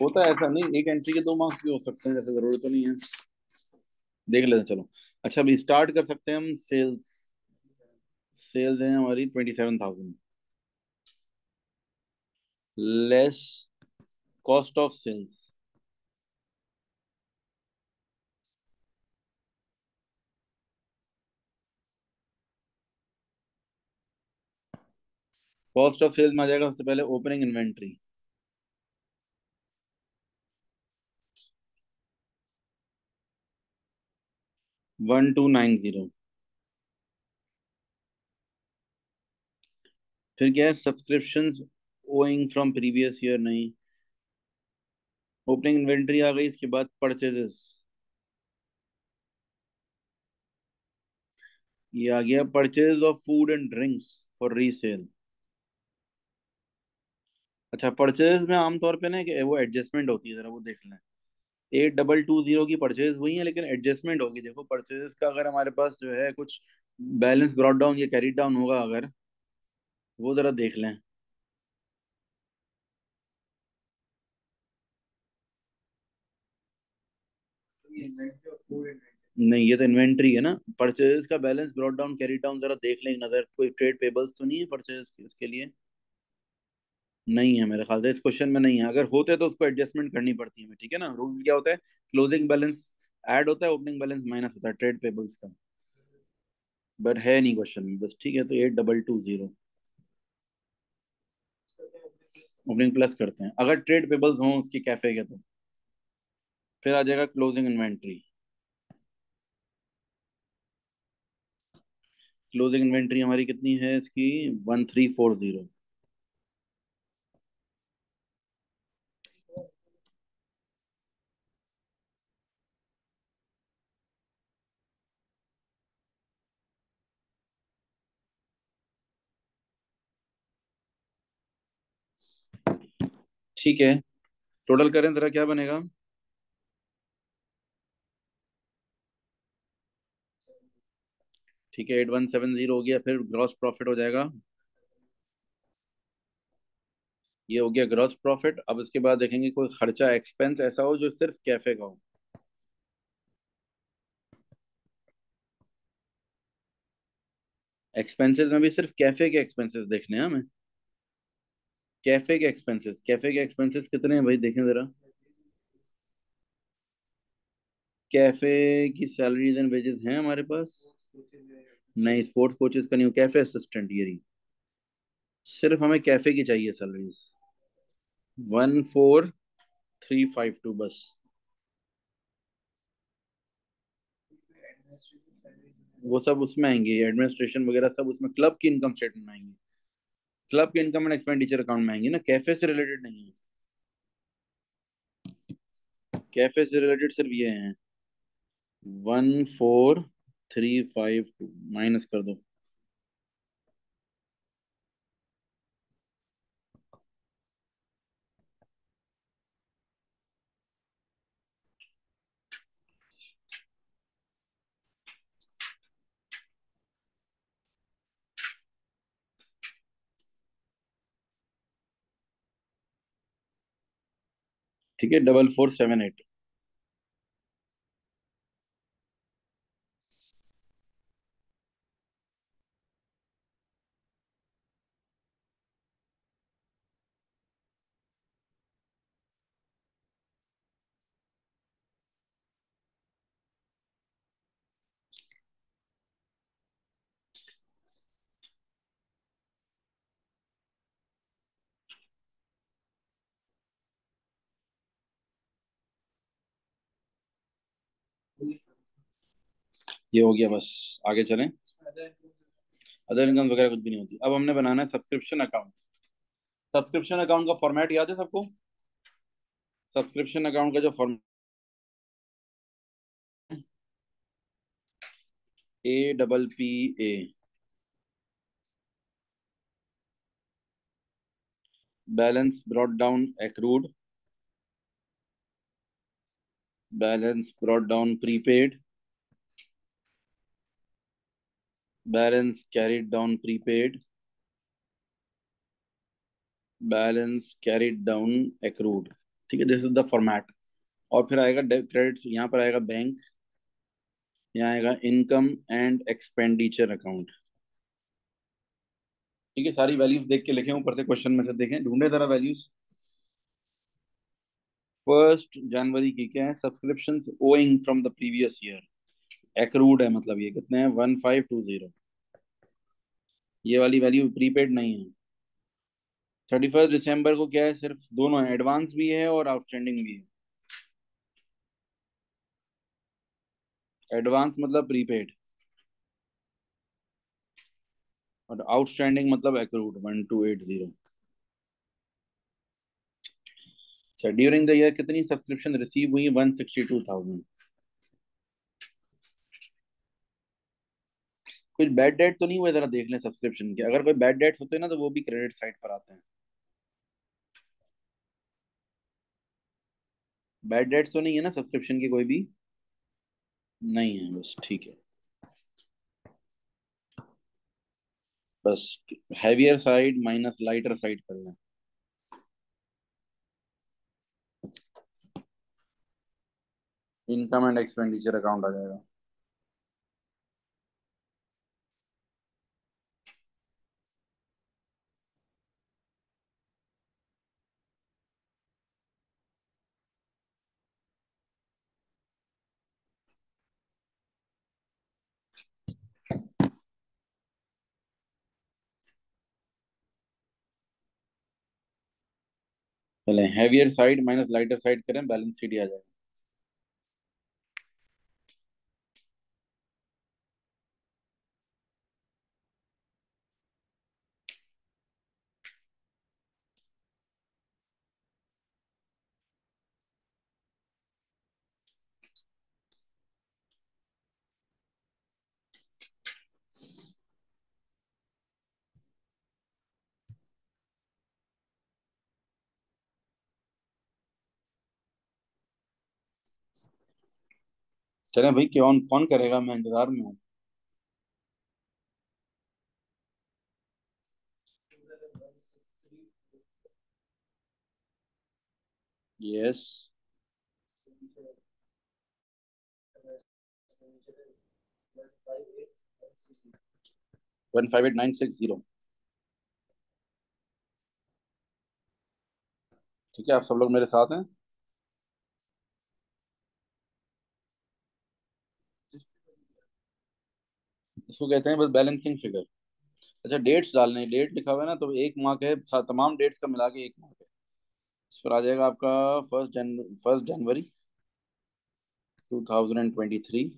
होता है ऐसा, नहीं एक एंट्री के 2 मार्क्स भी हो सकते हैं, जैसे जरूरी तो नहीं है। देख लेते हैं चलो। अच्छा अभी स्टार्ट कर सकते हैं हम। सेल्स, सेल्स है हमारी 27,000, less cost of sales. Cost of sales में आ जाएगा सबसे पहले ओपनिंग इन्वेंट्री, 1290। फिर क्या है, subscriptions owing from previous year, नहीं। ओपनिंग इन्वेंट्री आ गई, इसके बाद परचेजेस, ये आ गया purchase of food and drinks for resale. अच्छा परचेज में आमतौर पे ना कि वो एडजस्टमेंट होती है, जरा वो देख लें। 8220 की परचेज हुई है, लेकिन एडजस्टमेंट होगी। देखो परचेज का अगर हमारे पास जो है कुछ बैलेंस ब्रॉट डाउन या कैरी डाउन होगा अगर, वो जरा देख लें। नहीं ये तो इन्वेंट्री है ना। परचेज का balance brought down carry down जरा देख लें एक नजर, कोई ट्रेड पेबल्स तो नहीं है परचेज इसके लिए। नहीं है मेरे ख्याल से, इस क्वेश्चन में नहीं है। अगर होते तो उसको एडजस्टमेंट करनी पड़ती है, ठीक है ना। रूल क्या होता है, क्लोजिंग बैलेंस ऐड होता है, ओपनिंग बैलेंस माइनस होता है ट्रेड पेबल्स का। बट है नहीं क्वेश्चन में बस, ठीक है। तो 8220 ओपनिंग प्लस करते हैं, अगर ट्रेड पेबल्स हों उसकी कैफे के तो। फिर आ जाएगा क्लोजिंग इन्वेंट्री। क्लोजिंग इन्वेंट्री हमारी कितनी है इसकी, 1340। ठीक है, टोटल करें जरा क्या बनेगा। ठीक है 8170 हो गया। फिर ग्रॉस प्रॉफिट हो जाएगा, ये हो गया ग्रॉस प्रॉफिट। अब इसके बाद देखेंगे कोई खर्चा एक्सपेंस ऐसा हो जो सिर्फ कैफे का हो। एक्सपेंसेस में भी सिर्फ कैफे के एक्सपेंसेस देखने हैं हमें। कैफे के एक्सपेंसेस कितने हैं भाई, देखें जरा। कैफे की सैलरीज एंड वेजेस हैं हमारे पास। नहीं स्पोर्ट्स कोचेस का नहीं, कैफे असिस्टेंट ये रही। सिर्फ हमें कैफे की चाहिए सैलरीज, 14352 बस। वो सब उसमें आएंगे, एडमिनिस्ट्रेशन वगैरह सब उसमें, क्लब की इनकम स्टेटमेंट में आएंगे। क्लब के इनकम एंड एक्सपेंडिचर अकाउंट में आएंगे ना, कैफे से रिलेटेड नहीं है। कैफे से रिलेटेड सिर्फ ये हैं। 14352 माइनस कर दो। ठीक है 4478। ये हो गया बस, आगे चलें। अदर इनकम वगैरह कुछ भी नहीं होती। अब हमने बनाना है सब्सक्रिप्शन अकाउंट। सब्सक्रिप्शन अकाउंट का फॉर्मेट याद है सबको। सब्सक्रिप्शन अकाउंट का जो format, APPA, balance brought down accrued, balance brought down prepaid, balance carried down prepaid, balance carried down accrued. ठीक है, दिस इज द फॉर्मेट। और फिर आएगा क्रेडिट, यहाँ पर आएगा बैंक, यहाँ आएगा इनकम एंड एक्सपेंडिचर अकाउंट। ठीक है, सारी वैल्यूज देख के लिखें, ऊपर से क्वेश्चन में से देखें, ढूंढे जरा वैल्यूज। 1 जनवरी की क्या है, subscription owing from the previous year, accrued है, मतलब ये कितने हैं, 1520। ये वाली वैल्यू प्रीपेड नहीं है। 31 दिसंबर को क्या है, सिर्फ दोनों है, एडवांस भी है और आउटस्टैंडिंग भी है। एडवांस मतलब प्रीपेड, और आउटस्टैंडिंग मतलब एक्रूड 1280। अच्छा, ड्यूरिंग द ईयर कितनी सब्सक्रिप्शन रिसीव हुई, 162,000। कुछ बैड डेट तो नहीं हुए, जरा देख लें सब्सक्रिप्शन के, अगर कोई बैड डेट्स होते हैं ना तो वो भी क्रेडिट साइड पर आते हैं। बैड डेट्स तो नहीं है ना सब्सक्रिप्शन की कोई भी? नहीं है, बस ठीक है। बस heavier side minus lighter side कर लें। इनकम एंड एक्सपेंडिचर अकाउंट आ जाएगा। चले, heavier side minus lighter side करें, बैलेंस शीट आ जाएगा। चले भाई, कौन कौन करेगा, मैं इंतजार में हूँ। यस। 158960। ठीक है, आप सब लोग मेरे साथ हैं? इसको कहते हैं बस बैलेंसिंग फिगर। अच्छा, डेट्स डालने, डेट लिखा हुआ है ना, तो एक माह के तमाम डेट्स का मिला के एक माह के, इस पर आ जाएगा आपका 1 जनवरी 2023,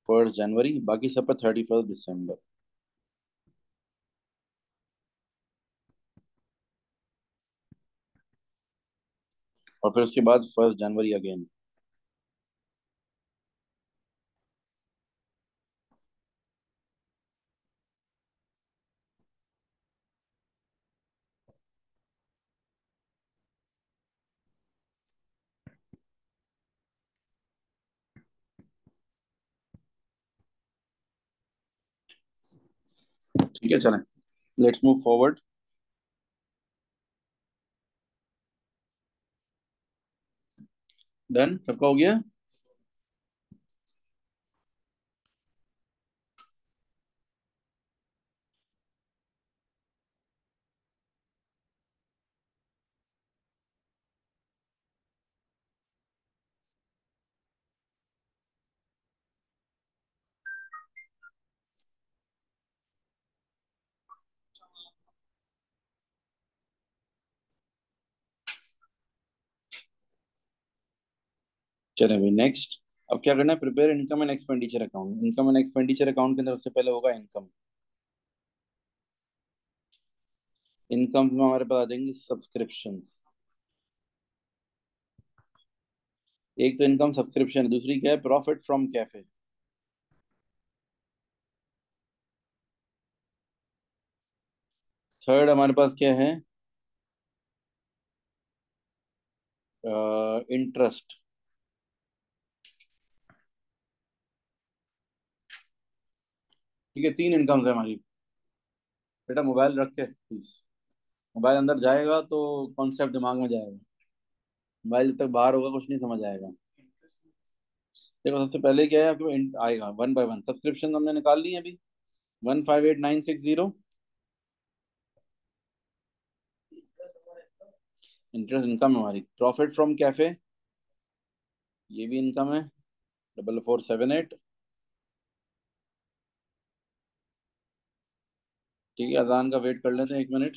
1 जनवरी, बाकी सब पर 31 दिसंबर। और फिर उसके बाद 1 जनवरी अगेन। ठीक है, चलें, लेट्स मूव फॉरवर्ड। डन, सबका हो गया। चलें भाई, नेक्स्ट। अब क्या करना है, prepare income and expenditure account. Income and expenditure account के अंदर सबसे पहले होगा इनकम। इनकम में हमारे पास आ जाएंगी सब्सक्रिप्शन। एक तो इनकम सब्सक्रिप्शन है, दूसरी क्या है, प्रॉफिट फ्रॉम कैफे। थर्ड हमारे पास क्या है, इंटरेस्ट। ठीक है, तीन इनकम्स है हमारी। बेटा मोबाइल रख के प्लीज। मोबाइल अंदर जाएगा तो कॉन्सेप्ट दिमाग में जाएगा। मोबाइल जब तक बाहर होगा कुछ नहीं समझ आएगा। देखो सबसे पहले क्या है आपके पास आएगा वन बाय वन। सब्सक्रिप्शन हमने निकाल ली है अभी। 158960। इंटरेस्ट इनकम है हमारी। प्रॉफिट फ्रॉम कैफे, ये भी इनकम है। 4478। ठीक है, अजान का वेट कर लेते हैं 1 मिनट।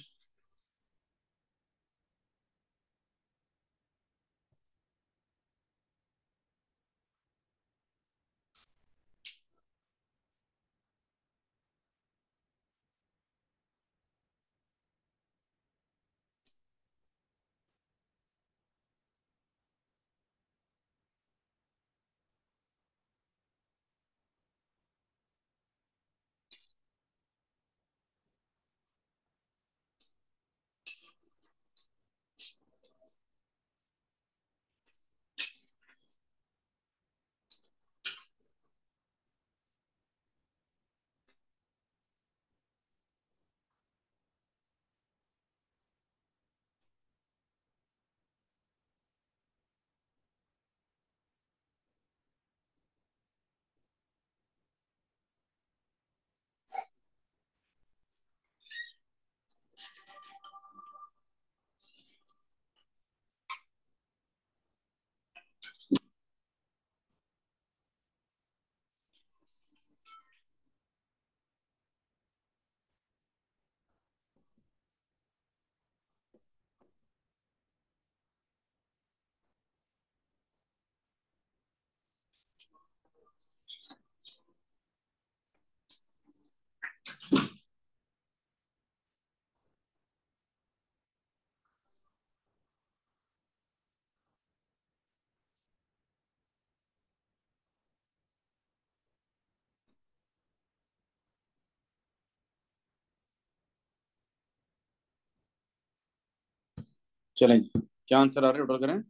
चलें जी, क्या आंसर आ रहे हैं टोटल करें।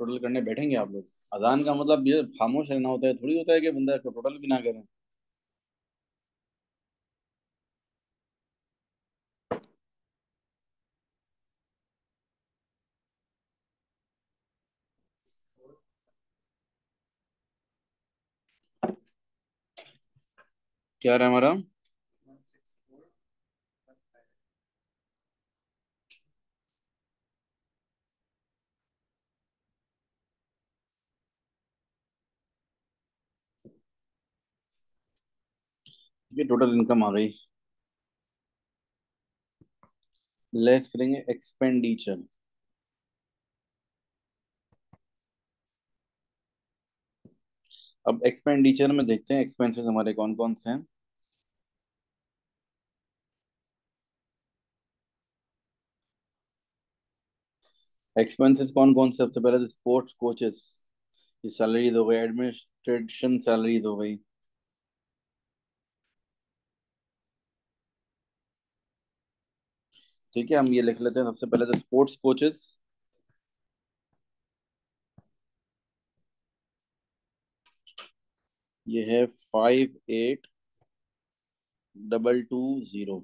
टोटल करने बैठेंगे आप लोग। अजान का मतलब ये खामोश रहना होता है, थोड़ी होता है कि बंदा टोटल भी ना करें। क्या रहा है हमारा। ये टोटल इनकम आ गई। लेस करेंगे एक्सपेंडिचर। अब एक्सपेंडिचर में देखते हैं एक्सपेंसेस हमारे कौन कौन से हैं। एक्सपेंसेस कौन कौन से, सबसे पहले तो स्पोर्ट्स कोचेस, ये सैलरीज हो गई, एडमिनिस्ट्रेशन सैलरीज हो गई। ठीक है, हम ये लिख लेते हैं सबसे पहले तो स्पोर्ट्स कोचेस। ये है 58,220।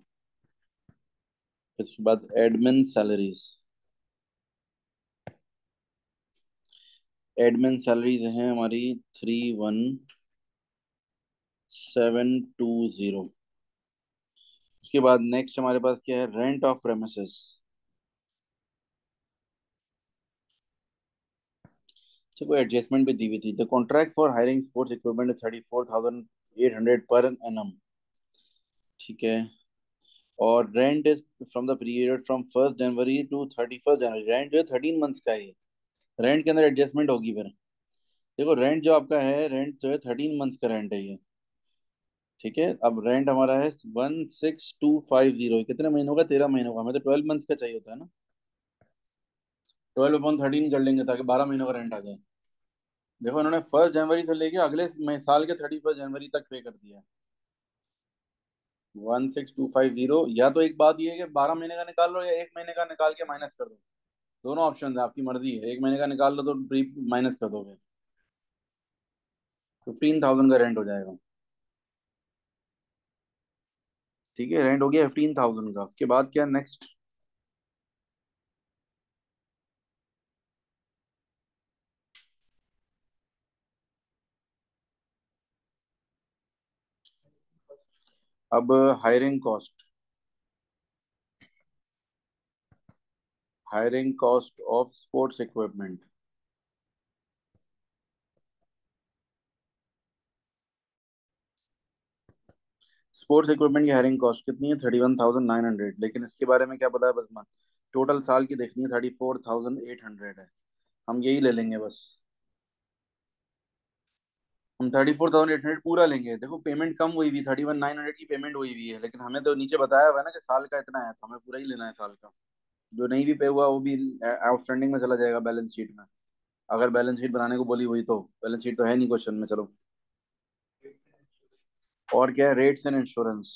इसके बाद एडमिन सैलरीज। एडमिन सैलरीज हैं हमारी 31,720। उसके बाद नेक्स्ट हमारे पास क्या है, रेंट ऑफ प्रेमिसेस। अच्छा, कोई एडजस्टमेंट भी दी हुई थी। The contract for hiring sports equipment 34,800 per annum. ठीक है। और rent is from the period from 1 January to 31 January. Rent जो है 13 मंथ्स का है। रेंट के अंदर एडजस्टमेंट होगी फिर। देखो रेंट जो आपका है, रेंट जो है 13 मंथ्स का रेंट है ये। ठीक है, अब रेंट हमारा है 16,250। कितने महीनों का, 13 महीनों का। हमें तो 12 मंथ्स का चाहिए होता है ना। 12/13 कर लेंगे ताकि 12 महीनों का रेंट आ जाए। देखो इन्होंने 1 जनवरी से लेके अगले साल के 31 जनवरी तक पे कर दिया है। 16,250। या तो एक बात ये है कि 12 महीने का निकाल लो, या 1 महीने का निकाल के माइनस कर दो। दोनों ऑप्शन है, आपकी मर्जी है। 1 महीने का निकाल लो तो प्री माइनस कर दोगे। 15,000 का रेंट हो जाएगा। ठीक है, रेंट हो गया 15,000 का। उसके बाद क्या नेक्स्ट? अब hiring cost, hiring cost of sports equipment. Sports equipment की हायरिंग कॉस्ट कितनी है? 31,900। लेकिन इसके बारे में क्या पता है? बस मन टोटल साल की देखनी है, 34,800 है। हम यही ले लेंगे बस। हम 34,800 पूरा लेंगे। देखो पेमेंट कम हुई हुई, 31,900 की पेमेंट हुई हुई है, लेकिन हमें तो नीचे बताया हुआ है ना कि साल का इतना है, तो हमें पूरा ही लेना है साल का। जो नहीं भी पे हुआ वो भी आउटस्टैंडिंग में चला जाएगा बैलेंस शीट में। अगर बैलेंस शीट बनाने को बोली हुई तो। बैलेंस शीट तो है नहीं क्वेश्चन में, चलो। और क्या है? Rates and insurance.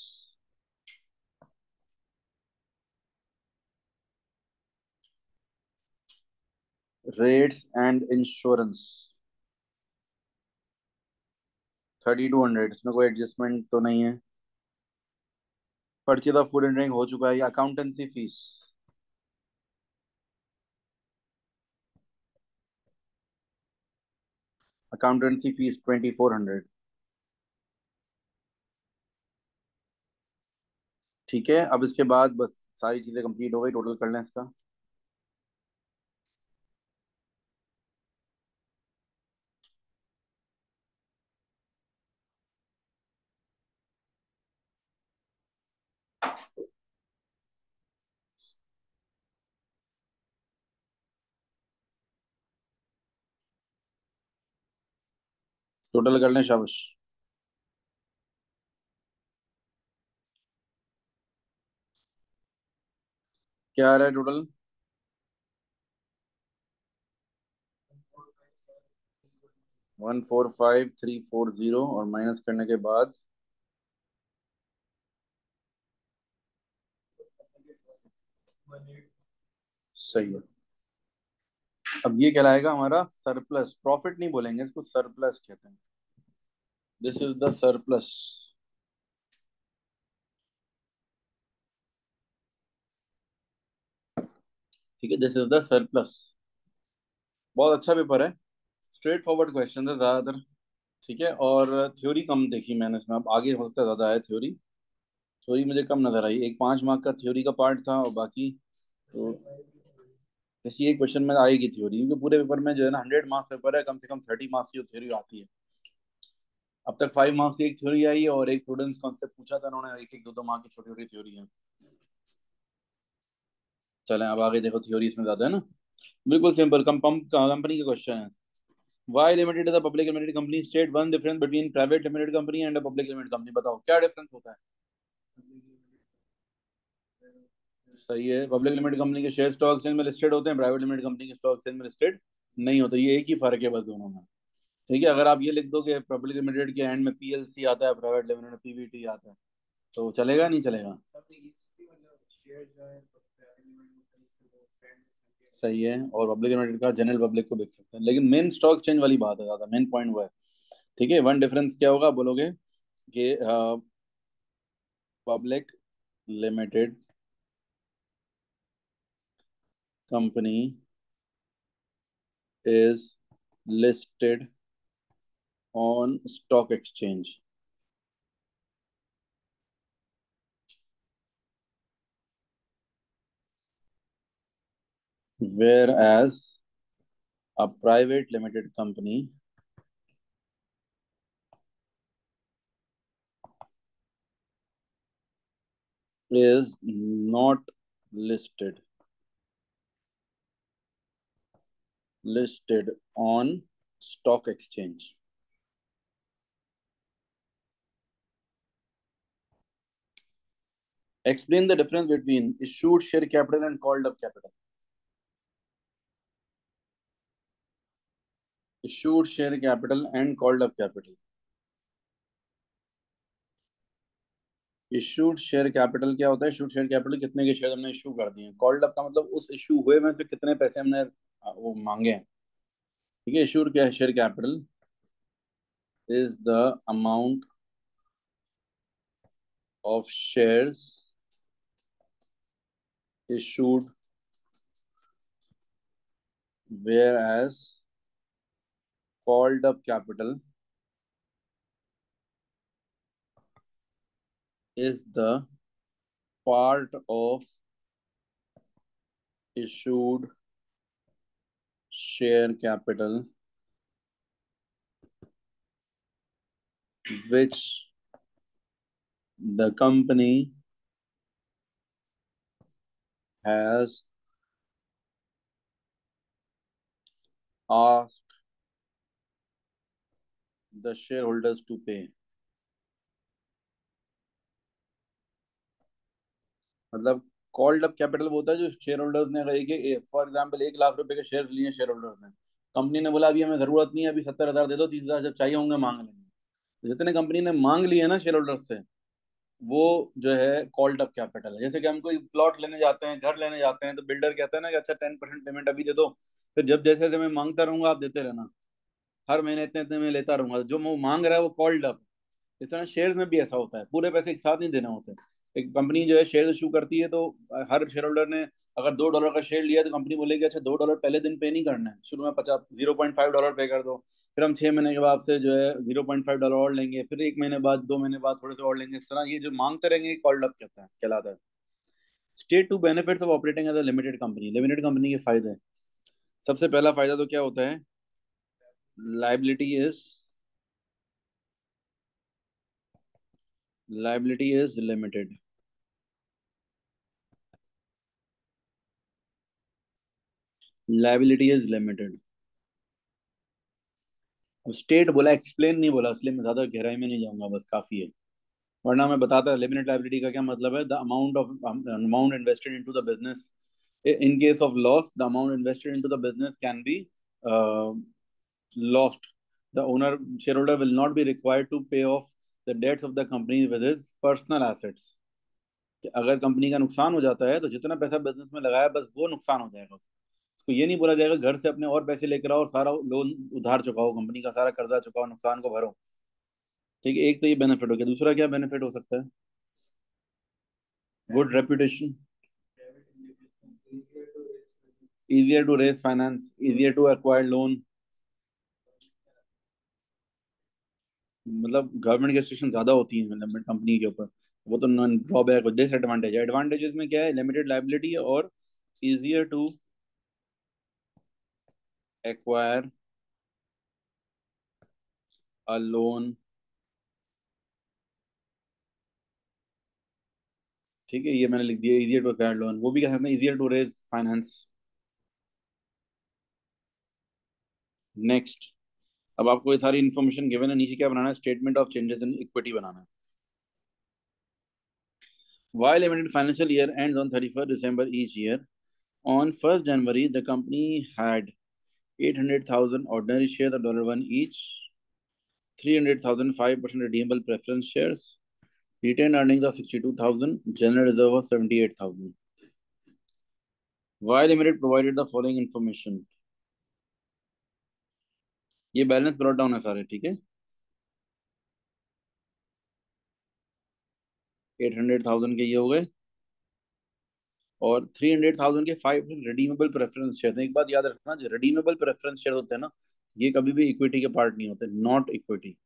Rates and insurance 3200। इसमें कोई एडजस्टमेंट तो नहीं है? Purchase of food and drink हो चुका है। Accountancy fees, accountancy fees 2400। ठीक है, अब इसके बाद बस सारी चीजें कंप्लीट हो गई। टोटल कर लें इसका। टोटल कर लें, शाबाश। क्या आ रहा है टोटल? 145340, और माइनस करने के बाद सही है। अब ये कहलाएगा हमारा सरप्लस। प्रॉफिट नहीं बोलेंगे इसको, सरप्लस कहते हैं। This is the surplus. ठीक है, दिस इज द सरप्लस। बहुत अच्छा पेपर है। स्ट्रेट फॉरवर्ड क्वेश्चन है ज्यादातर। ठीक है, और थ्योरी कम देखी मैंने इसमें। अब आगे हो सकता है ज्यादा है थ्योरी। थ्योरी मुझे कम नजर आई। एक 5 मार्क का थ्योरी का पार्ट था, और बाकी तो किसी एक क्वेश्चन में आएगी थ्योरी, क्योंकि पूरे पेपर में जो है ना 100 मार्क्स पेपर है, कम से कम 30 मार्क्स की थ्योरी आती है। अब तक 5 मार्क्स की एक थ्योरी आई है, और एक प्रूडेंस कॉन्सेप्ट पूछा था उन्होंने, एक एक दो दो मार्क की छोटी छोटी थ्योरी है। चलें अब आगे देखो, थ्योरी इसमें ज्यादा है ना। बिल्कुल सिंपल, कंपनी के क्वेश्चन है। Y limited is a public limited company, state one difference between private limited company and a public limited company. बताओ क्या डिफरेंस होता है? सही है, पब्लिक लिमिटेड कंपनी के शेयर स्टॉक एक्सचेंज में लिस्टेड होते हैं, प्राइवेट लिमिटेड कंपनी के स्टॉक एक्सचेंज में लिस्टेड नहीं होते। ये एक ही फर्क है बस दोनों में। ठीक है, अगर आप ये लिख दो कि पब्लिक लिमिटेड के एंड में पीएलसी आता है, प्राइवेट लिमिटेड में पीवीटी आता है, तो चलेगा नहीं चलेगा? सही है, और पब्लिक लिमिटेड का जनरल पब्लिक को बेच सकते हैं, लेकिन मेन स्टॉक एक्सचेंज वाली बात है, ज्यादा मेन पॉइंट वो है। ठीक है, वन डिफरेंस क्या होगा बोलोगे कि public limited company is listed on stock exchange, whereas a private limited company is not listed listed on stock exchange. Explain the difference between issued share capital and called up capital. Issued share capital and called up capital. Issued share capital क्या होता है? Issued share capital कितने के share हमने issue कर दिए हैं। Called up का मतलब उस इशू हुए में से कितने पैसे हमने वो मांगे हैं। ठीक है, इशूड क्या share capital is the amount of shares issued, whereas called up capital is the part of issued share capital which the company has asked the shareholders to pay. मतलब कॉल्ड अप कैपिटल वो होता है जो share holders ने कहा कि for example 1 lakh रुपए के शेयर लिए शेयर होल्डर्स ने, कंपनी ने बोला अभी हमें जरूरत नहीं है, अभी 70,000 दे दो, 30,000 जब चाहिए होंगे मांग लेंगे। तो जितने कंपनी ने मांग लिए ना शेयर होल्डर्स से, वो जो है कॉल्ड अप कैपिटल है। जैसे कि हम कोई प्लॉट लेने जाते हैं, घर लेने जाते हैं, तो बिल्डर कहता है ना कि अच्छा 10% पेमेंट अभी दे दो, फिर जब जैसे जैसे मैं मांगता रहूंगा आप देते रहना, हर महीने इतने इतने में लेता रहूंगा, जो वो मांग रहा है वो कॉल्ड अप। इस तरह शेयर्स में भी ऐसा होता है, पूरे पैसे एक साथ नहीं देने होते। एक कंपनी जो है शेयर इशू करती है, तो हर शेयर होल्डर ने अगर $2 का शेयर लिया तो कंपनी बोलेगी अच्छा $2 पहले दिन पे नहीं करना है, शुरू में 0.5 डॉलर पे कर दो, फिर हम 6 महीने के बाद से जो है $0.5 और लेंगे, फिर 1 महीने बाद, 2 महीने बाद थोड़े से और लेंगे। इस तरह ये जो मांगते रहेंगे कॉल्ड अप कहलाता है। State two benefits of operating as a limited company. Limited company के फायदे, सबसे पहला फायदा तो क्या होता है, liability is liability is limited. Liability is limited. State बोला, एक्सप्लेन नहीं बोला, इसलिए मैं ज्यादा गहराई में नहीं जाऊंगा, बस काफी है। वरना मैं बताता, लिमिटेड लाइबिलिटी का क्या मतलब है, the amount invested into the business in case of loss, the amount invested into the business can be lost. The owner share holder will not be required to pay off the debts of the company with his personal assets. अगर company का नुकसान हो जाता है तो जितना पैसा business में लगाया बस वो नुकसान हो जाएगा। उसको ये नहीं बोला जाएगा घर से अपने और पैसे लेकर आओ और सारा लोन उधार चुकाओ, कंपनी का सारा कर्जा चुकाओ, नुकसान को भरो। ठीक है, एक तो ये बेनिफिट हो गया। दूसरा क्या बेनिफिट हो सकता है, good reputation, easier to raise finance, easier to acquire loan. मतलब गवर्नमेंट की रिस्ट्रिक्शन ज्यादा होती है लिमिटेड कंपनी के ऊपर, वो तो नॉन ड्रॉबैक, डिसएडवांटेज है। एडवांटेजेस में क्या है, लिमिटेड लाइबिलिटी और easier to acquire a loan. ठीक है, ये मैंने लिख दिया, इजियर टू एक्वायर लोन, वो भी कह सकते हैं easier to raise finance. Next, अब आपको ये सारी इन्फॉर्मेशन गिवन है, नीचे क्या बनाना है, statement of changes in equity बनाना है। While limited financial year ends on 31st December each year, on 1st January, the company had 800,000 ordinary shares of $1 each, 300,000 5% redeemable preference shares, retained earnings of 62,000, general reserve of 78,000. While Limited provided the following information. ये balance brought down है सारे, ठीक है। 800,000 के ये हो गए, और 300,000 के 5 रिडीमेबल प्रेफरेंस शेयर। एक बात याद रखना, जो रिडीमेबल प्रेफरेंस शेयर होते हैं ना, ये कभी भी इक्विटी के पार्ट नहीं होते, नॉट इक्विटी,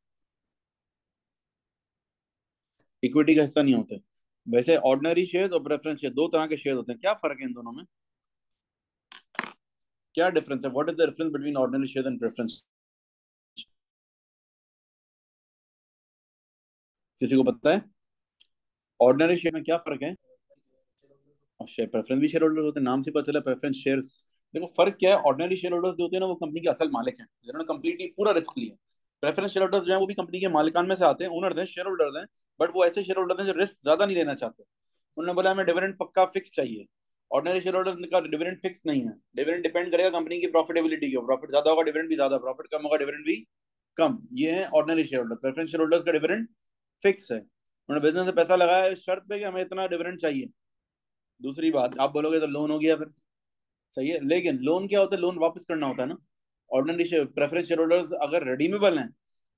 इक्विटी का हिस्सा नहीं होते। वैसे ऑर्डिनरी शेयर और प्रेफरेंस शेयर दो तरह के शेयर होते हैं, क्या फर्क है इन दोनों में, क्या डिफरेंस है, what is the difference between ordinary share and preference, किसी को पता है? ऑर्डिनरी शेयर में क्या फर्क है, और शेयर प्रेफरेंस भी शेयर होल्डर होते हैं, नाम से पता चला प्रेफरेंस शेयर्स। देखो फर्क क्या है, ऑर्डिनरी शेयर होल्डर्स जो होते हैं ना, वो कंपनी के असल मालिक हैं, जिन्होंने कंप्लीटली पूरा रिस्क लिया। प्रेफरेंस शेयर होल्डर्स जो है वो भी कंपनी के मालिकान में से आते हैं, ओनर्स हैं, शेयर होल्डर्स हैं, बट वो ऐसे शेयर होल्डर्स हैं जो रिस्क ज्यादा नहीं लेना चाहते। उन्होंने बोला हमें डिविडेंड पक्का फिक्स चाहिए। ऑर्डिनरी शेयर होल्डर्स का डिविडेंड फिक्स नहीं है, डिविडेंड डिपेंड करेगा कंपनी की प्रॉफिटेबिलिटी के ऊपर, प्रॉफिट ज्यादा होगा डिविडेंड भी ज्यादा, प्रॉफिट कम होगा डिविडेंड भी कम। ये है ordinary share holder. Preference share holders का डिविडेंड फिक्स है, उन्होंने बिजनेस से पैसा लगाया इस शर्त पे कि हमें इतना डिविडेंड चाहिए। दूसरी बात, आप बोलोगे तो लोन हो गया फिर, सही है, लेकिन लोन क्या होता है, लोन वापस करना होता है ना। Ordinary share preference share holders अगर रिडीमेबल हैं,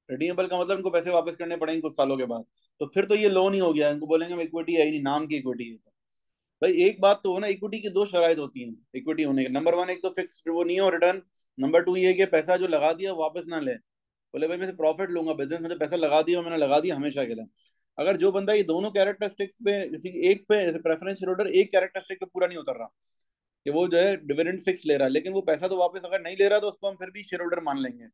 रिडीमेबल का मतलब उनको पैसे वापस करने पड़ेंगे कुछ सालों के बाद, तो फिर तो ये लोन ही हो गया, इनको बोलेंगे हम इक्विटी है ही नहीं, नाम की इक्विटी है। भाई एक बात तो हो ना, इक्विटी की दो शराइत होती हैं इक्विटी होने के। नंबर वन, एक तो फिक्स वो नहीं हो रिटर्न। नंबर टू ये कि पैसा जो लगा दिया वापस ना ले। बोले भाई मैं प्रॉफिट लूंगा, बिजनेस में जो पैसा लगा दिया मैंने लगा दिया हमेशा के लिए। अगर जो बंदा ये दोनों कैरेक्टरिस्टिक्स पे किसी एक पे, जैसे प्रेफरेंस शेयर होल्डर एक कैरेक्टरिस्टिक पे पूरा नहीं उतर रहा कि वो जो है डिविडेंड फिक्स ले रहा है, लेकिन वो पैसा तो वापस अगर नहीं ले रहा तो उसको हम फिर भी शेयर होल्डर मान लेंगे,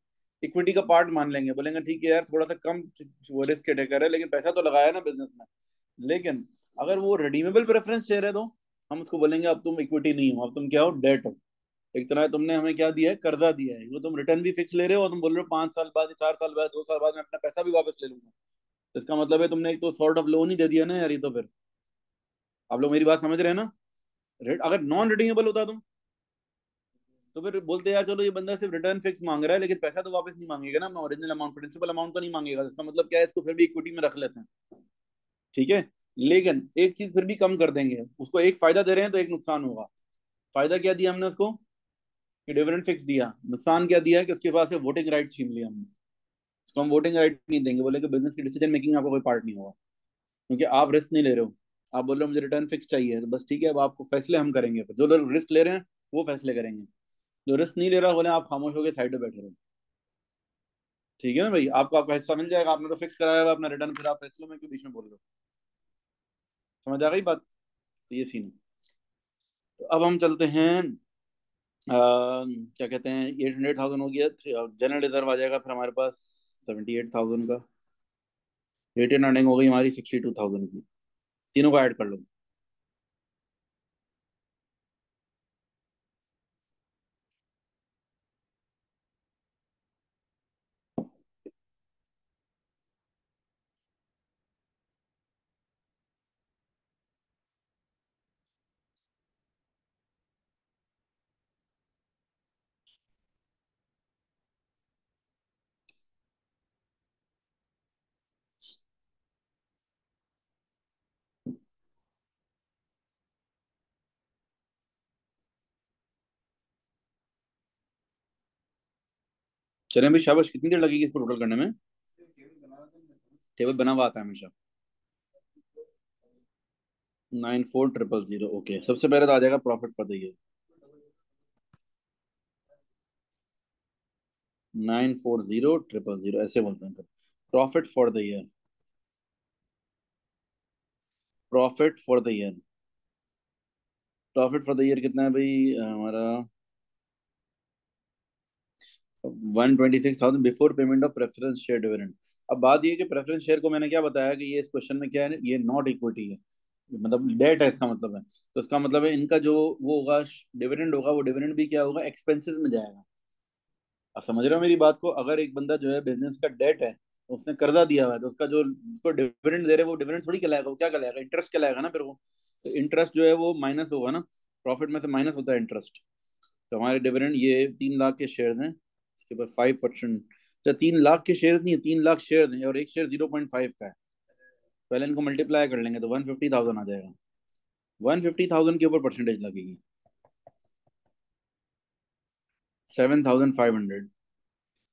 इक्विटी का पार्ट मान लेंगे, बोलेंगे ठीक है यार थोड़ा सा कम वो रिस्क टेकर है लेकिन पैसा तो लगाया ना बिजनेस में। लेकिन अगर वो रिडीमेबल प्रेफरेंस शेयर है तो हम उसको बोलेंगे अब तुम इक्विटी नहीं हो, अब तुम क्या हो, डेट हो। एक तरह तुमने हमें क्या दिया है, कर्जा दिया है। वो तुम रिटर्न भी फिक्स ले रहे हो और तुम बोल रहे हो 5 साल बाद, 4 साल बाद, 2 साल बाद मैं अपना पैसा भी वापस ले लूंगा। तो इसका मतलब है तुमने एक तो सॉर्ट ऑफ लोन ही दे दिया ना यार, ये तो फिर आप लोग मेरी बात समझ रहे हैं ना। अगर नॉन रिडीमेबल होता तुम तो फिर बोलते यार चलो ये बंदा सिर्फ रिटर्न फिक्स मांग रहा है लेकिन पैसा तो वापस नहीं मांगेगा ना, ओरिजिनल अमाउंट प्रिंसिपल अमाउंट तो नहीं मांगेगा। इसका मतलब क्या है, इसको फिर भी इक्विटी में रख लेते हैं। ठीक है, लेकिन एक चीज फिर भी कम कर देंगे, उसको एक फायदा दे रहे हैं तो एक नुकसान होगा। फायदा क्या दिया हमने उसको कि डिविडेंड फिक्स दिया, नुकसान क्या दिया कि उसके पास से वोटिंग राइट छीन लिया हमने। उसको हम वोटिंग राइट नहीं देंगे, बोले कि बिजनेस की डिसीजन मेकिंग में आपका कोई पार्ट नहीं होगा, क्योंकि आप रिस्क नहीं ले रहे हो। आप बोल रहे हो मुझे रिटर्न फिक्स चाहिए तो बस ठीक है, अब आपको फैसले हम करेंगे, जो लोग रिस्क ले रहे हैं वो फैसले करेंगे। जो रिस्क नहीं ले रहा बोले आप खामोश होकर साइड पे बैठे रहो। ठीक है ना भाई, आपको आपका हिस्सा मिल जाएगा, आपने तो फिक्स कराया हुआ अपना रिटर्न, फिर आप फैसलों में क्यों बीच में बोल रहे हो। समझ आ गई बात। तो ये सीन है। तो अब हम चलते हैं क्या कहते हैं, 800,000 हो गया, जनरल रिजर्व आ जाएगा फिर हमारे पास 78,000 का। रिटेन अर्निंग हो गई हमारी 62,000 की। तीनों को ऐड कर लो। चलें भाई, शाबाश। कितनी देर लगेगी इसको टोटल करने में? टेबल बना हुआ आता है हमेशा। 94,000, ओके। सबसे पहले तो आ जाएगा प्रॉफिट फॉर द ईयर। 94,000 ऐसे बोलते हैं। Profit for the year, profit for the year. Profit for the year कितना है भाई हमारा? 126,000 before payment of preference share dividend. अब बात ये है कि प्रेफरेंस शेयर को मैंने क्या बताया कि ये इस क्वेश्चन में क्या है, ये नॉट इक्विटी है, मतलब डेट है इसका मतलब है। तो इसका मतलब है इनका जो वो होगा डिविडेंड होगा, वो डिविडेंड भी क्या होगा, एक्सपेंसेस में जाएगा। आप समझ रहे हो मेरी बात को? अगर एक बंदा जो है बिजनेस का डेट है, उसने कर्जा दिया हुआ है, तो उसका जो उसको डिविडेंड दे रहे हैं वो डिविडेंड थोड़ी कहलाएगा, वो क्या कहलाएगा, इंटरेस्ट कहलाएगा ना फिर वो। तो इंटरेस्ट जो है वो माइनस होगा ना, प्रॉफिट में से माइनस होता है इंटरेस्ट। तो हमारे डिविडेंड ये 3 लाख के शेयर हैं, इसके बाद 5%। अच्छा 3 लाख के शेयर नहीं है, 3 लाख शेयर हैं और एक शेयर 0.5 का है। पहले इनको मल्टीप्लाई कर लेंगे तो 150,000 आ जाएगा। 150,000 के ऊपर परसेंटेज लगेगी 7,500।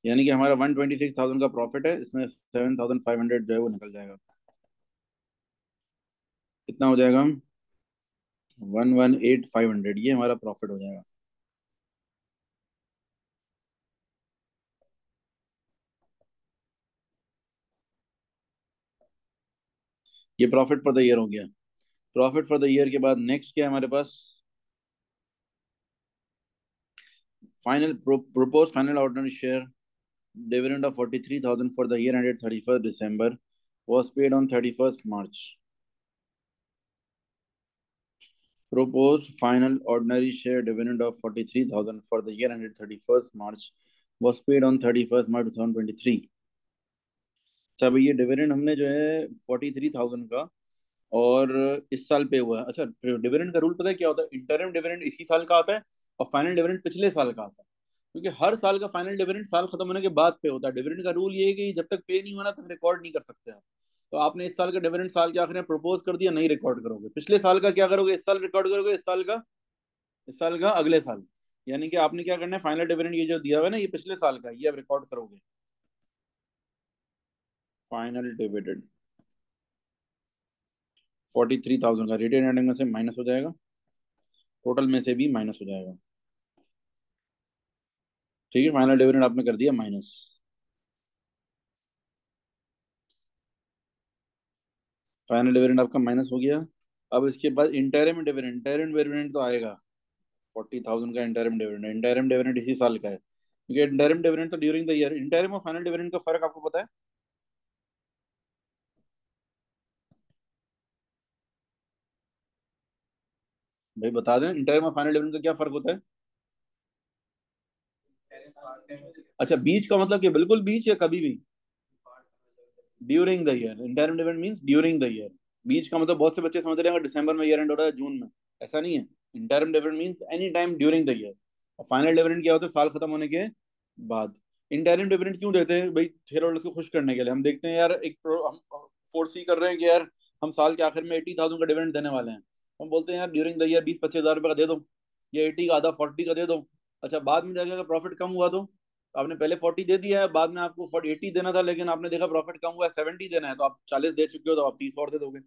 यानी कि हमारा 126,000 का प्रॉफिट है, इसमें 7,500 जो है वो निकल जाएगा। कितना हो जाएगा? 118,500, ये हमारा प्रॉफिट हो जाएगा। ये प्रॉफिट फॉर द ईयर हो गया। प्रॉफिट फॉर द ईयर के बाद नेक्स्ट क्या है हमारे पास? Final proposed final ordinary share dividend of 43,000 for the year ended 31st December was paid on 31st March. Proposed final ordinary share dividend of 43,000 for the year ended 31st March was paid on 31st March 2023. अच्छा भाई, ये dividend हमने जो है 43,000 का और इस साल पे हुआ है। अच्छा, डिविडेंड का रूल पता है क्या होता है? इंटरिम डिविडेंड इसी साल का आता है और फाइनल डिविडेंड पिछले साल का आता है, क्योंकि हर साल का फाइनल डिविडेंड साल खत्म होने के बाद पे होता है। डिविडेंड का रूल ये है कि जब तक पे नहीं होना तब रिकॉर्ड नहीं कर सकते आप। तो आपने इस साल का डिविडेंड साल के आखिर में प्रपोज कर दिया, नहीं रिकॉर्ड करोगे। पिछले साल का क्या करोगे, इस साल रिकॉर्ड करोगे, इस साल का अगले साल। यानी कि आपने क्या करना है, फाइनल डिविडेंड ये जो दिया हुआ है ना, ये पिछले साल का, ये आप रिकॉर्ड करोगे। फाइनल डिविडेंड 43,000 का रिटेन अर्निंग में से माइनस हो जाएगा, टोटल में से भी माइनस हो जाएगा। ठीक है, फाइनल डिविडेंड आपने कर दिया माइनस। फाइनल डिविडेंड आपका माइनस हो गया। अब इसके बाद इंटरिम डिविडेंड तो आएगा। 40,000 का इंटरिम डिविडेंड, इंटरिम डिविडेंड इसी साल का है, क्योंकि इंटरिम डिविडेंड तो ड्यूरिंग द ईयर। इंटरिम और फाइनल डिविडेंड का फर्क आपको पता है? भाई बता दें, इंटरिम और फाइनल डिविडेंड का क्या फर्क होता है? अच्छा, बीच का मतलब कि बिल्कुल बीच या कभी भी? During the year, interim dividend means during the year. बीच का मतलब बहुत से बच्चे समझ रहे हैं दिसंबर में ईयर एंड हो रहा है, जून में। ऐसा नहीं है। Interim dividend means any time during the year. और फाइनल डिविडेंड क्या होता है? साल खत्म होने के बाद। इंटरिम डिविडेंड क्यों देते हैं भाई? शेयर होल्डर्स को खुश करने के लिए। हम देखते हैं यार, हम फोर्स कर रहे हैं कि यार हम साल के आखिर में 80,000 का डिविडेंड देने वाले हैं। हम बोलते हैं यार ड्यूरिंग द ईयर 20-25 हजार रुपये का दे दो, या 80 का आधा 40 का दे दो। अच्छा, बाद में जाके अगर प्रॉफिट कम हुआ तो? आपने पहले 40 दे दिया है, बाद में आपको 80 देना था, लेकिन आपने देखा प्रॉफिट कम हुआ है, 70 देना है, तो आप 40 दे चुके हो, तो आप 30 और दे दोगे।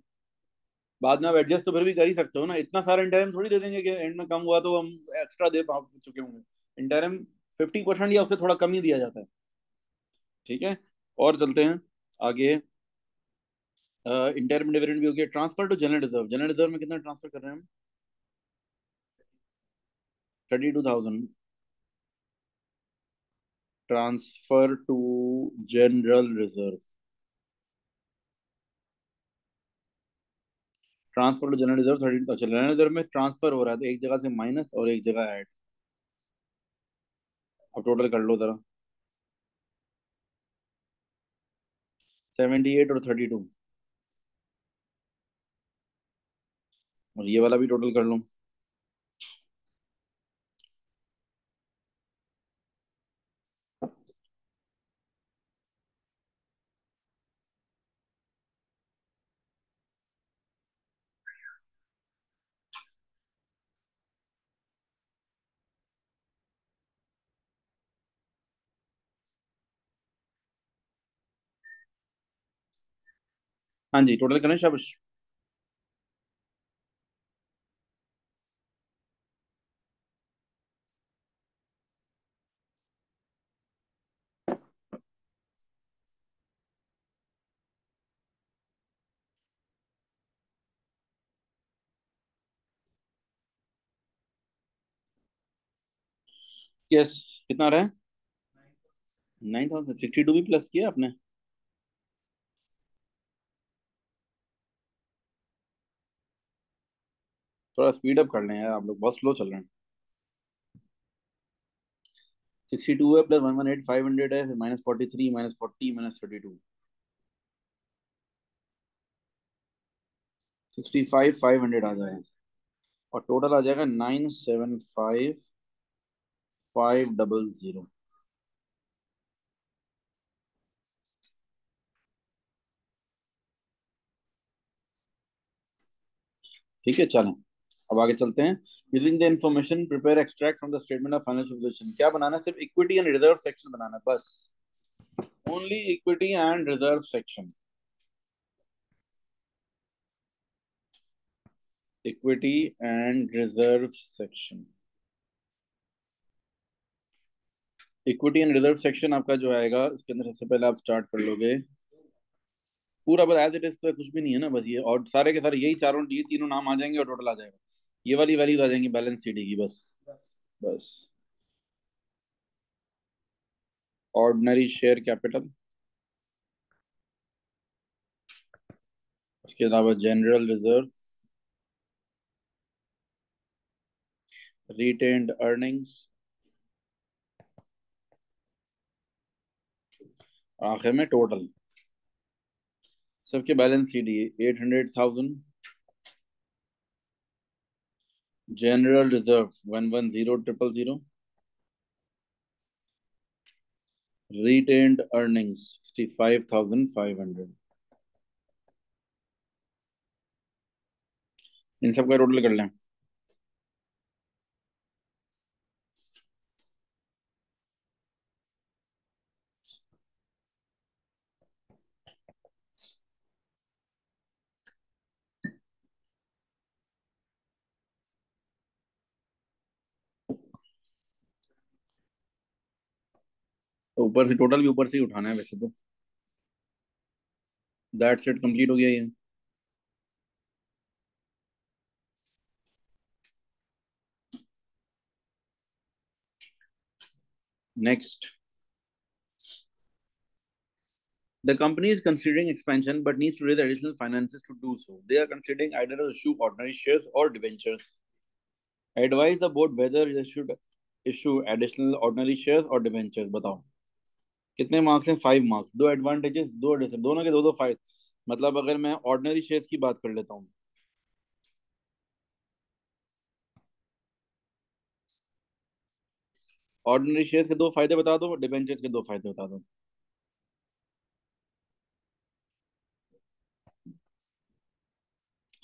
बाद में आप एडजस्ट तो फिर भी कर ही सकते हो ना। इतना सारा इंटरम थोड़ी दे देंगे कि एंड में कम हुआ तो हम एक्स्ट्रा दे चुके होंगे। इंटरम 50% या उससे थोड़ा कम ही दिया जाता है। ठीक है, और चलते हैं आगे। इंटरम डिविडेंड भी हो गया। Transfer to general reserve, general reserve में कितना ट्रांसफर कर रहे हैं हम? 32,000 transfer to general reserve. Transfer to general reserve 30। अच्छा, जनरल रिजर्व में ट्रांसफर हो रहा है तो एक जगह से माइनस और एक जगह ऐड। अब टोटल कर लो जरा। 78 और 32, और ये वाला भी टोटल कर लो। हाँ जी, टोटल करें शाबाश। यस, कितना रहा है? 9,062 भी प्लस किया आपने? थोड़ा स्पीड अप कर लें यार, आप लोग बहुत स्लो चल रहे हैं। 62 है, प्लस 118 500 है, फिर -43 -40 -32। 65 500 आ जाएगा, और टोटल आ जाएगा 975 500। ठीक है, चलें अब आगे चलते हैं। Using the information prepare extract from the statement of financial position. क्या बनाना है? सिर्फ इक्विटी एंड रिजर्व सेक्शन बनाना है बस। Only equity and reserve section. Equity and reserve section. Equity and reserve section आपका जो आएगा, इसके अंदर सबसे पहले आप स्टार्ट कर लोगे पूरा, बस एज इट इज तो कुछ भी नहीं है ना, बस ये और सारे के सारे यही चारों, ये तीनों नाम आ जाएंगे और टोटल आ जाएगा। ये वाली वैल्यूज आ जाएंगी बैलेंस शीट की, बस। बस। ऑर्डिनरी शेयर कैपिटल, उसके अलावा जनरल रिजर्व, रिटेन्ड अर्निंग्स, आखिर में टोटल। सबके बैलेंस शीट ये 800,000, जनरल रिजर्व 110,000, रिटेन्ड अर्निंग्स 65,500। इन सब का टोटल कर लें। तो ऊपर से टोटल भी ऊपर से ही उठाना है वैसे तो। दैट सेट कंप्लीट हो गया ये। Next, the company is considering expansion but needs to raise additional finances to do so. They are considering either to issue ordinary shares or debentures. Advise the board whether they should issue additional ordinary shares or debentures. बताओ कितने marks हैं? 5 marks. दो advantages, दो dish, दोनों के दो दो five. मतलब अगर मैं ऑर्डिनरी शेयर्स की बात कर लेता हूँ, ऑर्डिनरी शेयर्स के दो फायदे बता दो, डिबेंचर्स के दो फायदे बता दो।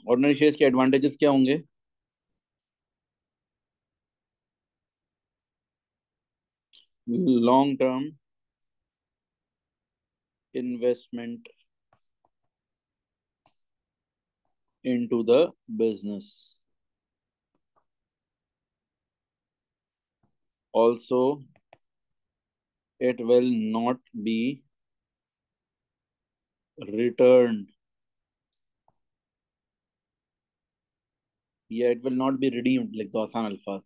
ऑर्डिनरी शेयर्स के एडवांटेजेस क्या होंगे? Long term investment into the business, also it will not be returned, या it will not be redeemed, लिख दो आसान अल्फाज।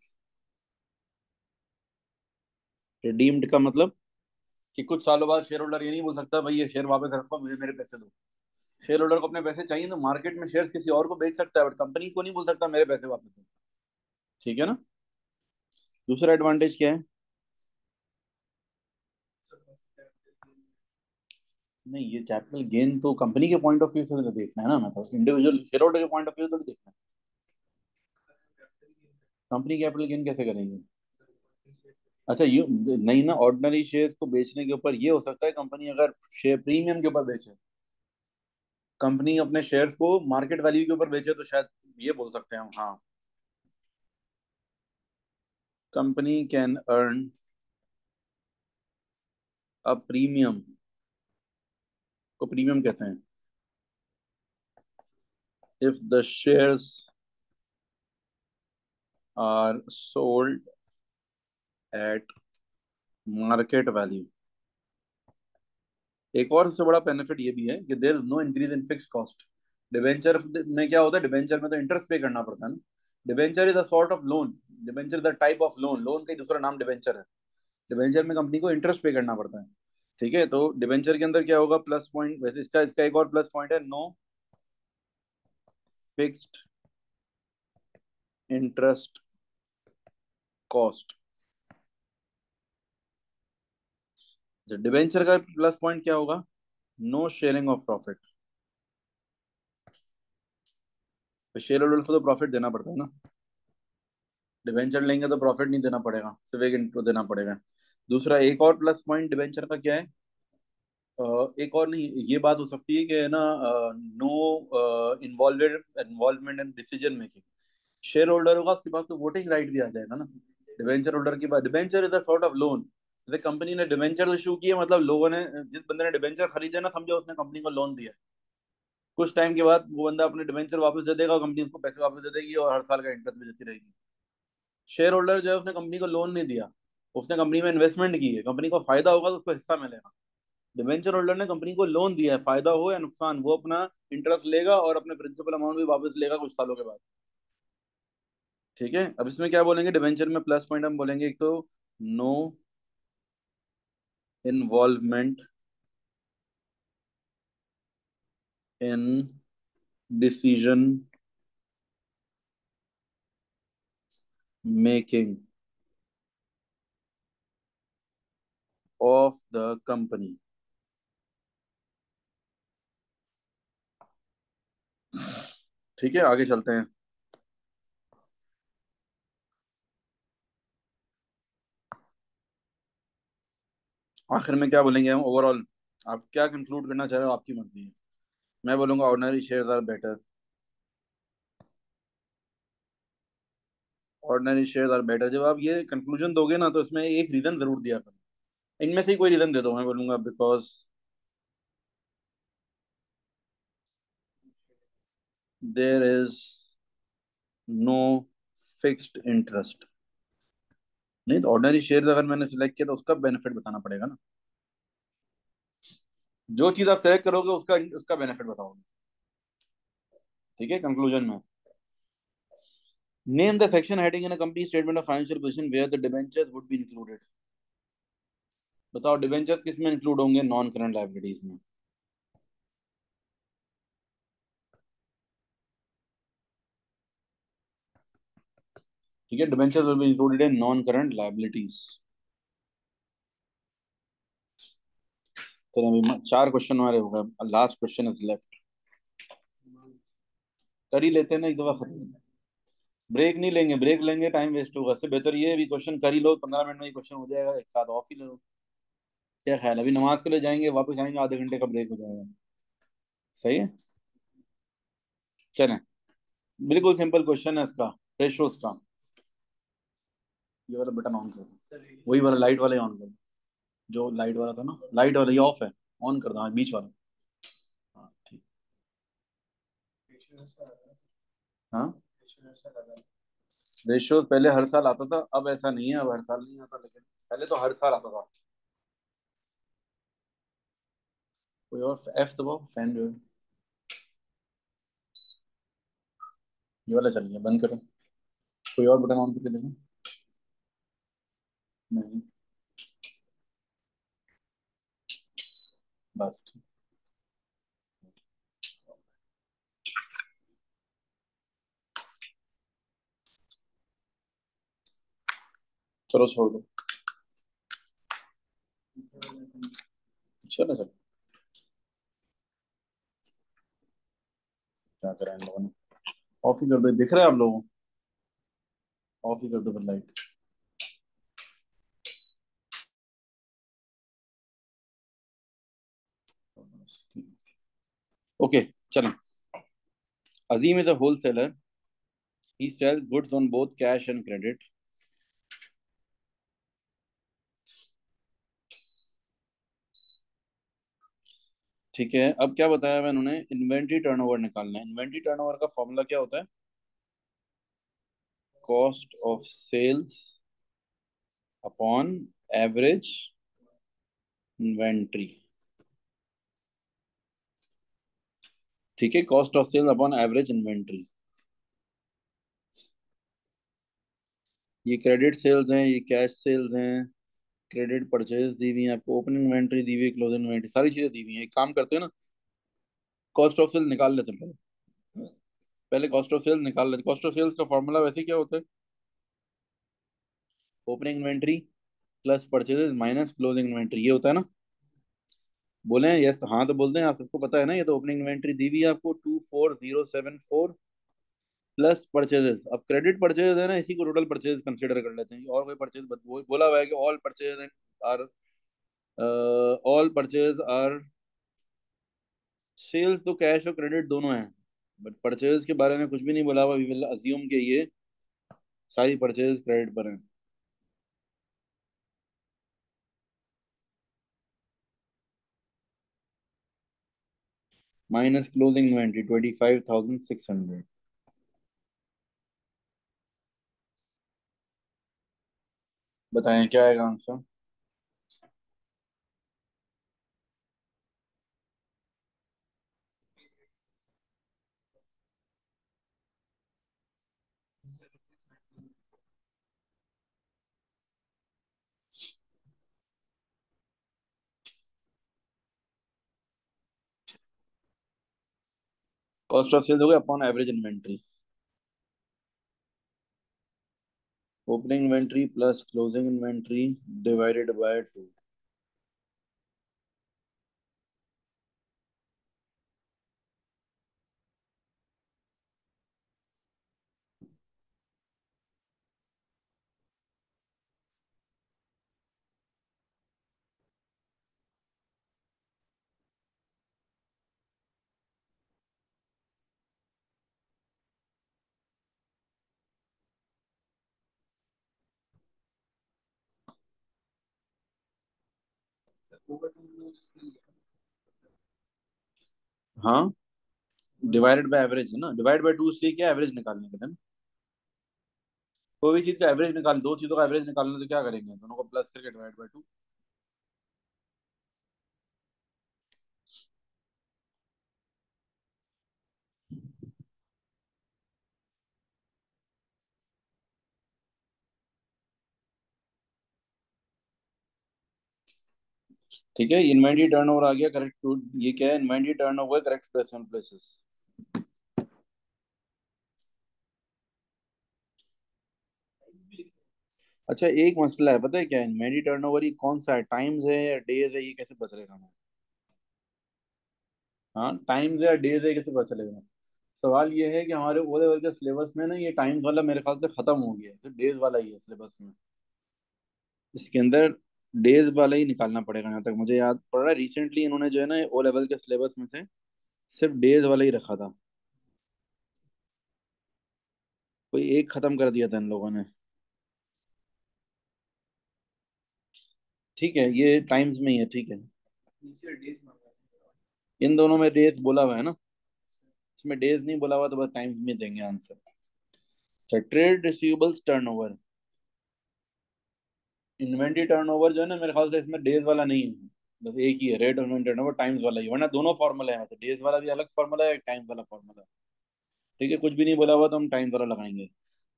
रिडीम्ड का मतलब कि कुछ सालों बाद शेयर होल्डर ये नहीं बोल सकता भाई ये शेयर वापस रखो, मुझे मेरे पैसे दो। शेयर होल्डर को अपने पैसे चाहिए तो मार्केट में शेयर्स किसी और को बेच सकता है, बट कंपनी को नहीं बोल सकता मेरे पैसे वापस दो। ठीक है ना? दूसरा एडवांटेज क्या है? नहीं, ये कैपिटल गेन तो कंपनी के पॉइंट ऑफ व्यू से तो देखना है ना, मैं तो इंडिविजुअल शेयर होल्डर के पॉइंट ऑफ व्यू से तो देखना है। कंपनी कैपिटल गेन कैसे करेंगे? अच्छा, यू नहीं ना, ऑर्डिनरी शेयर्स को बेचने के ऊपर ये हो सकता है कंपनी अगर शेयर प्रीमियम के ऊपर बेचे, कंपनी अपने शेयर्स को मार्केट वैल्यू के ऊपर बेचे तो शायद ये बोल सकते हैं हम, हाँ। Company can earn a premium, को प्रीमियम कहते हैं, if the shares are sold at market value. एक और सबसे बड़ा बेनिफिट ये भी है कि there is no increase in fix cost. Debenture में क्या होता है? डिबेंचर में तो इंटरेस्ट पे करना पड़ता है ना। Debenture is a sort of loan, debenture is a type of loan, loan का ही दूसरा नाम डिबेंचर है। डिबेंचर में कंपनी को इंटरेस्ट पे करना पड़ता है। ठीक है, तो डिबेंचर के अंदर क्या होगा प्लस पॉइंट, वैसे इसका इसका एक और प्लस पॉइंट है, no fixed interest cost. Debenture का प्लस पॉइंट क्या होगा? No sharing of profit. तो शेयर होल्डर को तो प्रॉफिट देना पड़ता है ना, डिबेंचर लेंगे तो प्रॉफिट नहीं देना पड़ेगा, सिर्फ एक इंटू देना पड़ेगा। दूसरा एक और प्लस पॉइंट डिबेंचर का क्या है? एक और नहीं, ये बात हो सकती है कि ना, no involvement in decision making. Share holder होगा उसके पास तो वोटिंग राइट भी आ जाएगा ना। डिबेंचर होल्डर के पास, debenture is a sort of loan. जैसे कंपनी ने डिबेंचर इशू किया, मतलब लोगों ने, जिस बंदे ने डिबेंचर खरीदे ना, समझो उसने कंपनी को लोन दिया। कुछ टाइम के बाद वो बंदा अपने डिबेंचर वापस दे देगा, कंपनी उसको पैसे वापस दे देगी और हर साल का इंटरेस्ट भी देती रहेगी। शेयर होल्डर जो है उसने कंपनी को लोन नहीं दिया, उसने कंपनी में इन्वेस्टमेंट की है, कंपनी को फायदा होगा तो उसको हिस्सा मिलेगा। डिवेंचर होल्डर ने कंपनी को लोन दिया है, फायदा हो या नुकसान वो अपना इंटरेस्ट लेगा और अपने प्रिंसिपल अमाउंट भी वापस लेगा कुछ सालों के बाद। ठीक है, अब इसमें क्या बोलेंगे डिवेंचर में प्लस पॉइंट हम बोलेंगे, एक तो no involvement in decision making of the company. ठीक है, आगे चलते हैं। आखिर में क्या बोलेंगे हम ओवरऑल? आप क्या कंक्लूड करना चाह रहे हो, आपकी मर्जी है। मैं बोलूंगा ordinary shares are better, ordinary shares are better. जब आप ये कंक्लूजन दोगे ना तो इसमें एक रीजन जरूर दिया करो, इनमें से ही कोई रीजन दे दो। मैं बोलूंगा because there is no fixed interest. नहीं तो ऑर्डिनरी शेयर्स अगर मैंने सिलेक्ट किया तो उसका बेनिफिट बताना पड़ेगा ना। जो चीज आप सेलेक्ट करोगे उसका उसका बेनिफिट बताओगे। ठीक है, कंक्लूजन में, name the section heading in a company statement of financial position where the debentures would be included. बताओ डिबेंचर्स किस में इंक्लूड होंगे, नॉन करंट लायबिलिटीज में। ठीक है, debentures will be included in non current liabilities. तो अभी चार क्वेश्चन हमारे हो गए, लास्ट क्वेश्चन इज लेफ्ट। कर ही लेते हैं ना एक दफा खत्म। ब्रेक नहीं लेंगे, ब्रेक लेंगे टाइम वेस्ट होगा, इससे बेहतर ये है भी क्वेश्चन कर ही लो, 15 मिनट में ही क्वेश्चन हो जाएगा, एक साथ ऑफ ही लो। क्या ख्याल है, अभी नमाज के लिए जाएंगे, वापस आएंगे, आधे घंटे का ब्रेक हो जाएगा। सही है, चलें। बिल्कुल सिंपल क्वेश्चन है इसका, रेशोस का। ये वाला बटन ऑन करो, वही वाला लाइट वाला ही ऑन करो, जो लाइट वाला था ना, लाइट वाला ये ऑफ है, ऑन कर दो, हाँ बीच वाला। हाँ ठीक। हाँ, रेशियो पहले हर साल आता था, अब ऐसा नहीं है, अब हर साल नहीं आता, लेकिन पहले तो हर साल आता था। कोई और एफ दबाओ, फैन जो है, ये वाला चल गया, बंद करो। कोई और बटन ऑन करके देखो। नहीं, बस ठीक। चलो छोड़ दो। चलो चलो, क्या करें इन लोगों ने, ऑफ ही कर दो, दिख रहा है आप लोगों को, ऑफ ही कर दो फिर लाइट। ओके, चलो। Azeem is a wholesaler, he sells goods on both cash and credit. ठीक है, अब क्या बताया हुआ इन्होंने, इन्वेंट्री टर्नओवर निकालना है। इन्वेंट्री टर्नओवर का फॉर्मूला क्या होता है, cost of sales upon average inventory. ठीक है, cost of sales upon average inventory. ये क्रेडिट सेल्स हैं, ये कैश सेल्स हैं, क्रेडिट परचेज दी हुई है आपको, ओपनिंग इन्वेंट्री दी हुई है, क्लोजिंग इन्वेंट्री, सारी चीजें दी हुई हैं। एक काम करते हैं ना, कॉस्ट ऑफ सेल निकाल लेते हैं पहले। पहले कॉस्ट ऑफ सेल्स निकाल लेते। कॉस्ट ऑफ सेल्स का फॉर्मूला वैसे क्या होता है, opening inventory plus purchases minus closing inventory, ये होता है ना। बोले यस, हाँ तो बोलते हैं, आप सबको पता है ना, ये तो ओपनिंग इन्वेंट्री दी हुई है आपको 24074 प्लस परचेजेस। अब क्रेडिट परचेज है ना, इसी को टोटल परचेज कंसिडर कर लेते हैं, और कोई परचेज बोला हुआ है कि all purchase are, all purchase are sales, तो कैश और क्रेडिट दोनों हैं, बट परचेज के बारे में कुछ भी नहीं बोला हुआ, वी विल अज्यूम के ये सारी परचेज क्रेडिट पर हैं। Minus closing inventory 25,600। बताएं क्या आएगा आंसर। कॉस्ट ऑफ सेल्स हो गया upon average inventory, opening inventory plus closing inventory divided by 2। हाँ, डिवाइडेड बाय एवरेज है ना, डिवाइड बाय 2 इसलिए क्या, एवरेज निकालने के लिए ना। कोई भी चीज का एवरेज निकाल, दो चीजों का एवरेज निकालना, तो क्या करेंगे, दोनों को प्लस करके डिवाइड बाय 2। ठीक है, इन्वेंटरी टर्नओवर आ गया करेक्ट। ये क्या है, inventory turnover correct placement places. अच्छा, एक मसला है, पता है क्या है, इन्वेंटरी टर्नओवर ही कौन सा है, टाइम्स है या डेज है, ये कैसे पता चलेगा हमें? हाँ, टाइम्स है या डेज है, कैसे पता चलेगा? सवाल ये है कि हमारे ओ लेवल के सिलेबस में ना ये टाइम्स वाला मेरे ख्याल से खत्म हो गया है, तो डेज वाला ही है सिलेबस में। इसके अंदर डेज वाला ही निकालना पड़ेगा, यहाँ तक मुझे याद पड़ रहा है। रिसेंटली इन्होंने जो है ना ओ लेवल के सिलेबस में से सिर्फ डेज वाला ही रखा था। कोई एक खत्म कर दिया था इन लोगों ने। ठीक है, ये टाइम्स में ही है, ठीक है। इन दोनों में डेज बोला हुआ है ना, इसमें डेज नहीं बोला हुआ तो बस टाइम्स में देंगे आंसर। अच्छा, trade receivables turnover. Inventory turnover जो है ना, मेरे ख्याल से इसमें डेज वाला नहीं है, बस एक ही है, रेट इन्वेंटरी टर्नओवर टाइम्स वाला ही, वरना दोनों फॉर्मूला है, मतलब डेज वाला भी अलग फॉर्मूला है, टाइम्स वाला फॉर्मूला है। ठीक है, कुछ भी नहीं बोला हुआ तो हम टाइम्स वाला लगाएंगे।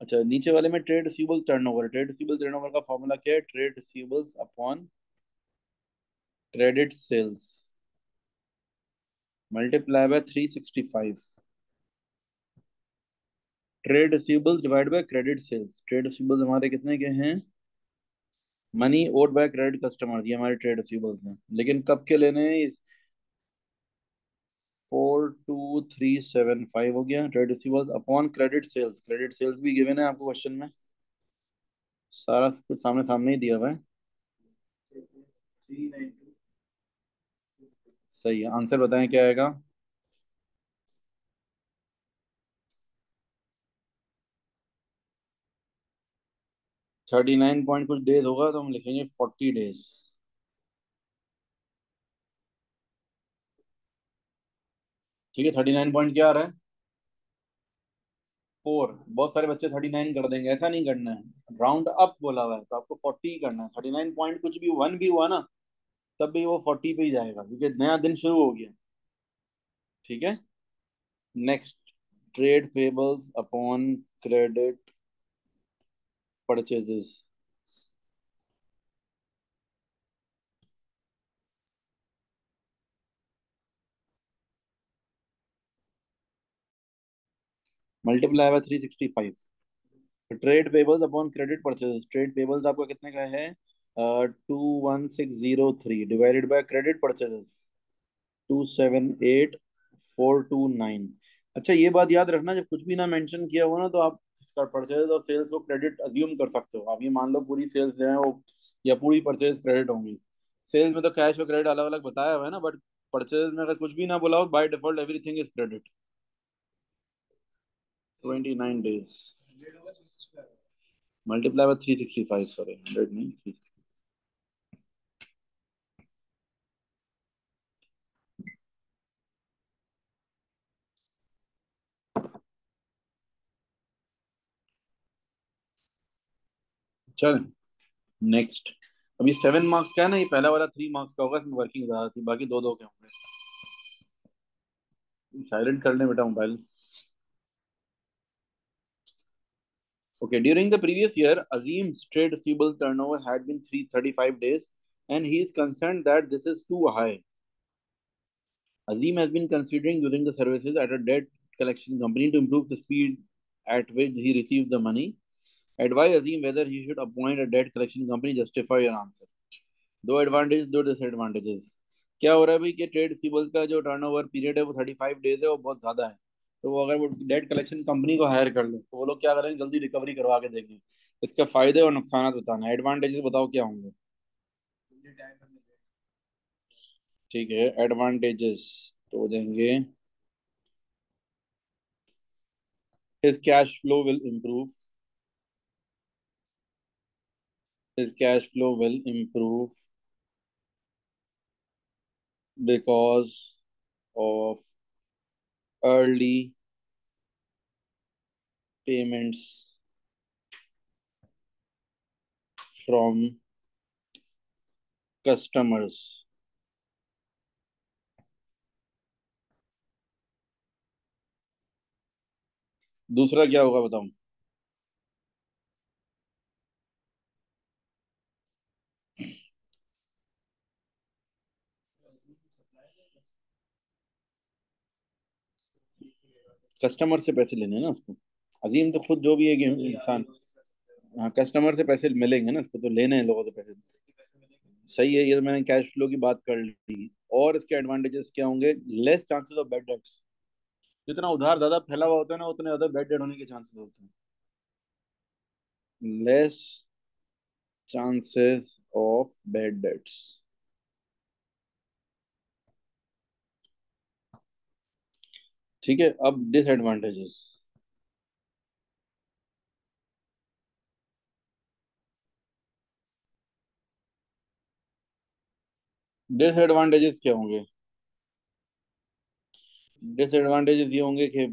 अच्छा, नीचे वाले में trade receivable turnover, trade receivable turnover का फॉर्मूला क्या है, trade receivables upon credit sales multiply by 365। Trade receivables divide by credit sales, trade receivables हमारे कितने के हैं, money owed by credit customers, ये हमारे ट्रेड रिसीवेबल्स हैं, लेकिन कब के लेने हैं? 42375 हो गया trade receivables upon credit sales, credit sales भी गिवन है आपको क्वेश्चन में, सारा कुछ सामने सामने ही दिया हुआ है। सही है, आंसर बताएं क्या आएगा। 39 पॉइंट कुछ डेज होगा तो हम लिखेंगे 40 डेज। ठीक है, 39 पॉइंट क्या आ रहा है, 4। बहुत सारे बच्चे 39 कर देंगे, ऐसा नहीं करना है, राउंड अप बोला हुआ है तो आपको 40 ही करना है। 39 पॉइंट कुछ भी वन भी हुआ ना, तब भी वो 40 पे ही जाएगा, क्योंकि नया दिन शुरू हो गया। ठीक है, next, trade payables upon credit purchases. Multiply by 365। Trade payables upon credit purchases, trade payables आपका कितने का है, 21603 डिवाइडेड बाय क्रेडिट परचेजेस 278429। अच्छा, ये बात याद रखना, जब कुछ भी ना मेंशन किया हुआ ना तो आप परचेज और सेल्स को क्रेडिट अज्यूम कर सकते हो। आप ये मान लो पूरी सेल्स जो है वो, या पूरी परचेज क्रेडिट होंगी। सेल्स में तो कैश और क्रेडिट अलग अलग बताया हुआ है ना, बट परचेज में अगर कुछ भी ना बोला हो, by default everything is credit. 29 days multiply by 365, sorry 100 नहीं 360। चल, नेक्स्ट। अभी 7 मार्क्स का है ना, ये पहला वाला 3 मार्क्स का होगा, इसमें वर्किंग ज्यादा थी, बाकी दो दो के होंगे। साइलेंट कर ले बेटा mobile. Okay, during the previous year, Azim's trade receivable turnover had been 335 days, and he is concerned that this is too high. Azim has been considering using the services at a debt collection company to improve the speed at which he receives the money. Advise Azim whether he should appoint a debt collection company. Justify your answer. दो advantage दो disadvantages. क्या हो रहा है भाई कि trade receivables का जो टर्नओवर पीरियड है वो 35 डेज है, वो बहुत ज्यादा है। तो वो अगर वो डेट कलेक्शन कंपनी को हायर कर ले तो वो लोग क्या करेंगे, जल्दी रिकवरी करवा के देंगे। इसके फायदे और नुकसान बताना, एडवांटेजेस बताओ क्या होंगे। ठीक है, एडवांटेजेस तो देंगे, his cash flow will improve, his cash flow will improve because of early payments from customers। दूसरा क्या होगा बताओ। कस्टमर से पैसे लेने हैं ना उसको। अजीम तो खुद जो भी है कि इंसान। हाँ, कस्टमर से पैसे मिलेंगे ना, उसको तो लेने हैं लोगों से पैसे। सही है, ये तो मैंने कैश फ्लो की बात कर ली। और इसके एडवांटेजेस क्या होंगे? Less chances of bad debts. जितना उधार ज्यादा फैला हुआ होता है ना, उतने ज्यादा बैड डेट होने के चांसेस होते हैं। Less chances of bad debts. ठीक है, अब डिसएडवांटेजेस। डिसएडवांटेजेस क्या होंगे? डिसएडवांटेजेस ये होंगे कि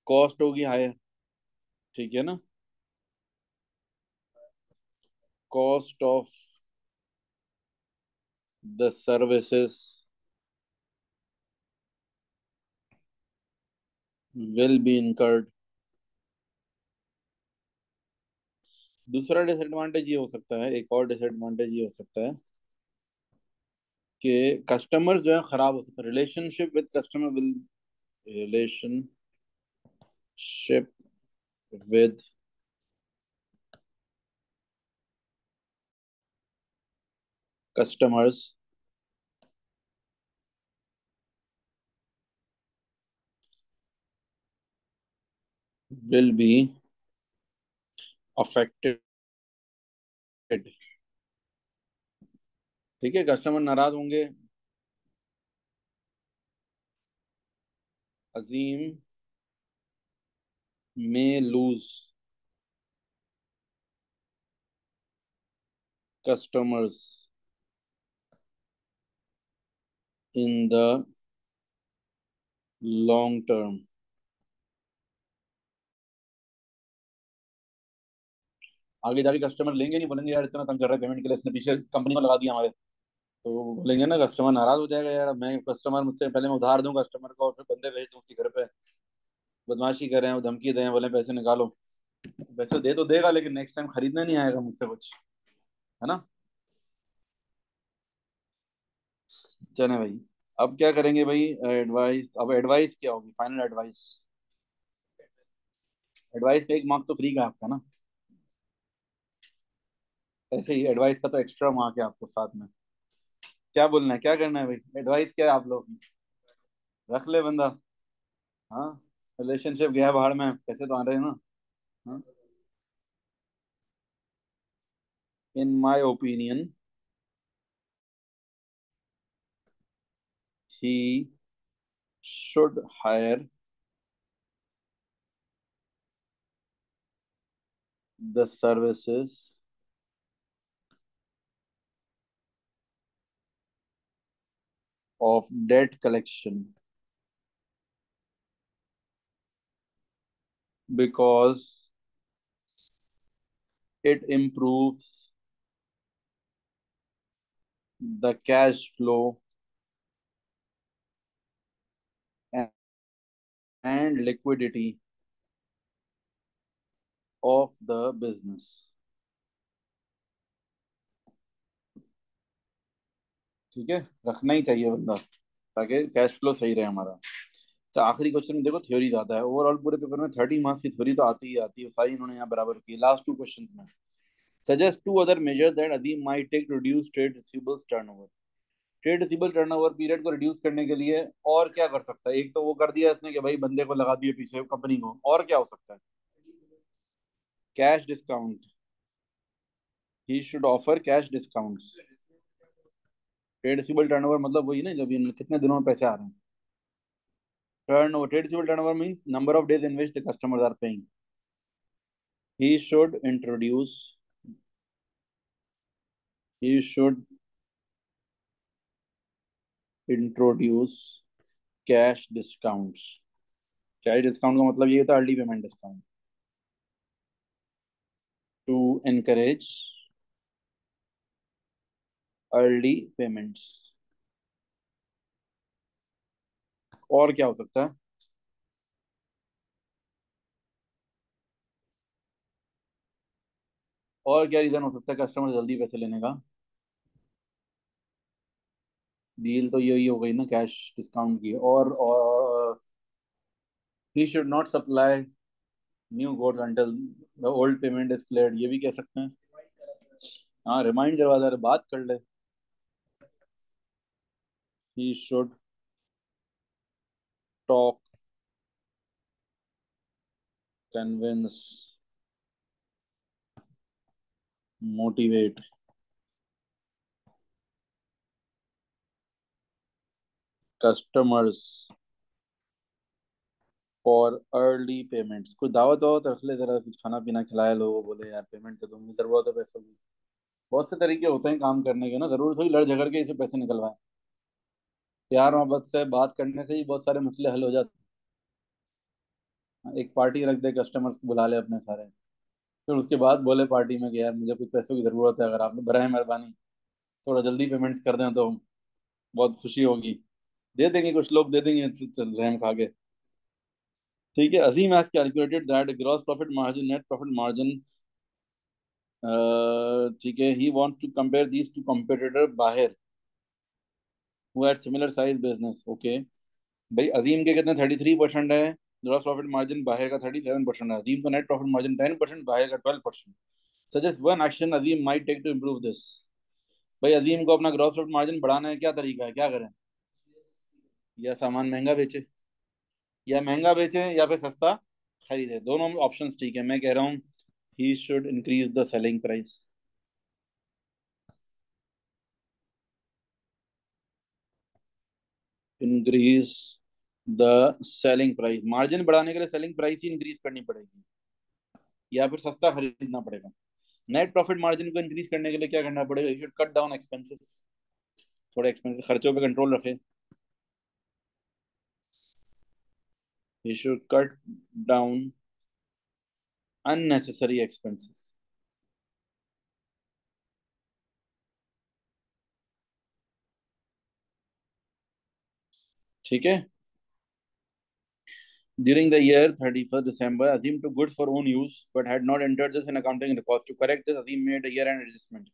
कॉस्ट होगी हायर। ठीक है ना? Cost of the services will be incurred। दूसरा डिसएडवांटेज ये हो सकता है, एक और डिसएडवांटेज ये हो सकता है कि कस्टमर जो है खराब हो सकता है। Relationship with customer will relationship with customers will be affected. ठीक है, कस्टमर नाराज होंगे। अजीम may lose customers in the long term। आगे जाके कस्टमर लेंगे नहीं, बोलेंगे यार इतना तंग कर रहा है पेमेंट के लिए, इसने पीछे कंपनी को लगा दिया हमारे। तो वो बोलेंगे ना, कस्टमर नाराज हो जाएगा यार। अब मैं कस्टमर, मुझसे पहले मैं उधार दूं कस्टमर को और फिर बंदे भेज दूं उसके घर पे, बदमाशी कर रहे हैं, वो धमकी दें, बोले पैसे निकालो। पैसे दे तो देगा, लेकिन नेक्स्ट टाइम खरीदने नहीं आएगा मुझसे कुछ। है ना? चले भाई, अब क्या करेंगे भाई? एडवाइस, अब एडवाइस क्या होगी? Final advice. एडवाइस का एक मार्क तो फ्री का है आपका ना। ऐसे ही एडवाइस का तो एक्स्ट्रा मार्क है आपको साथ में। क्या बोलना है, क्या करना है भाई? एडवाइस क्या है आप लोग? रख ले बंदा। हाँ, रिलेशनशिप गया बाहर में, पैसे तो आ रहे हैं ना। हाँ, in my opinion he should hire the services of debt collection because it improves the cash flow and liquidity of the business। ठीक है, रखना ही चाहिए बंदा, ताकि कैश फ्लो सही रहे हमारा। तो आखिरी क्वेश्चन में देखो, थ्योरी आता है। ओवरऑल पूरे पेपर में 30 मार्क्स की थ्योरी तो आती ही आती है, सारी इन्होंने यहाँ बराबर की। लास्ट टू क्वेश्चन में suggest two other measure that Azeem might take to reduce trade receivables turnover. Trade receivable turnover period को रिड्यूस करने के लिए और क्या कर सकता है? एक तो वो कर दिया इसने कि भाई बंदे को लगा दिए पीछे कंपनी को, और क्या हो सकता है? Cash discount. He should offer cash discounts. Trade receivable turnover मतलब वही ना, जब ये कितने दिनों में पैसे आ रहे हैं। Turnover, trade receivable turnover means number of days in which the customers are paying. He should introduce he should introduce cash discounts. Cash discount का मतलब ये होता है early payment discount, to encourage early payments. और क्या हो सकता है? और क्या रीजन हो सकता है कस्टमर जल्दी पैसे लेने का? डील तो यही हो गई ना, कैश डिस्काउंट की। और he should not supply new goods until the old payment is cleared, ये भी कह सकते हैं। हाँ, रिमाइंड करवा दे, बात कर ले। He should talk, convince, motivate customers for early payments. कुछ दावत वावत रख ले जरा, कुछ खाना पीना खिलाए लोगों, बोले यार पेमेंट तो तुमने जरूरत है पैसों की। बहुत से तरीके होते हैं काम करने के ना, जरूर थोड़ी लड़ झगड़ के इसे पैसे निकलवाए। प्यार मोहब्बत से बात करने से ही बहुत सारे मसले हल हो जाते हैं। एक पार्टी रख दे, कस्टमर्स को बुला ले अपने सारे, फिर उसके बाद बोले पार्टी में कि यार मुझे कुछ पैसों की जरूरत है, अगर आपने बराए मेहरबानी थोड़ा जल्दी पेमेंट्स कर दें तो बहुत खुशी होगी। दे देंगे, कुछ लोग दे देंगे रहम खा के। ठीक है, Azeem has calculated that gross profit margin, net profit margin, ठीक है, he want to compare these to competitor बाहर who had similar size business. Okay, भाई अजीम के कितने 33% है, ग्रॉस प्रॉफिट मार्जिन बाहर का 37% है, अजीम का नेट प्रॉफिट मार्जिन 10%, बाहर का 12%। Suggest one action Azeem might take to improve this. भाई अजीम को अपना ग्रॉस प्रॉफिट मार्जिन बढ़ाना है, क्या तरीका है, क्या करें? या सामान महंगा बेचे, या महंगा बेचे या फिर सस्ता खरीदे, दोनों ऑप्शंस ठीक है। मैं कह रहा हूँ he should increase the selling price. Increase the selling price, margin बढ़ाने के लिए सेलिंग प्राइस ही इंक्रीज करनी पड़ेगी, या फिर सस्ता खरीदना पड़ेगा। नेट प्रॉफिट मार्जिन को इंक्रीज करने के लिए क्या करना पड़ेगा? You should cut down expenses, थोड़े एक्सपेंसेस खर्चों पे कंट्रोल रखे। You should cut down unnecessary expenses. ठीक है। During the year 31st December, Azim took goods for own use but had not entered this in accounting records. To correct this, Azim made a year-end adjustment.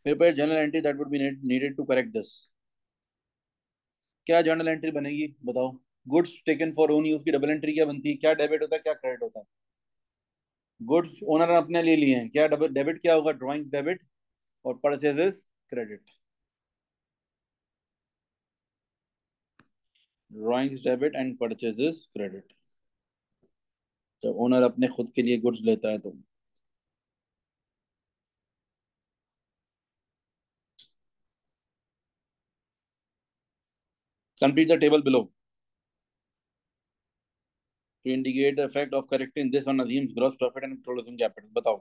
Prepare journal entry that would be needed to correct this. क्या journal entry बनेगी बताओ? Goods taken for own use की double entry क्या बनती है? क्या debit होता है, क्या क्रेडिट होता है? गुड्स ओनर ने अपने ले लिए हैं, क्या डबल डेबिट क्या होगा? ड्रॉइंग्स डेबिट और purchases credit. Drawings debit and purchases credit, जब ओनर अपने खुद के लिए गुड्स लेता है तो। Complete the table below to indicate the effect of correcting this on Azim's gross profit and closing capital। बताओ।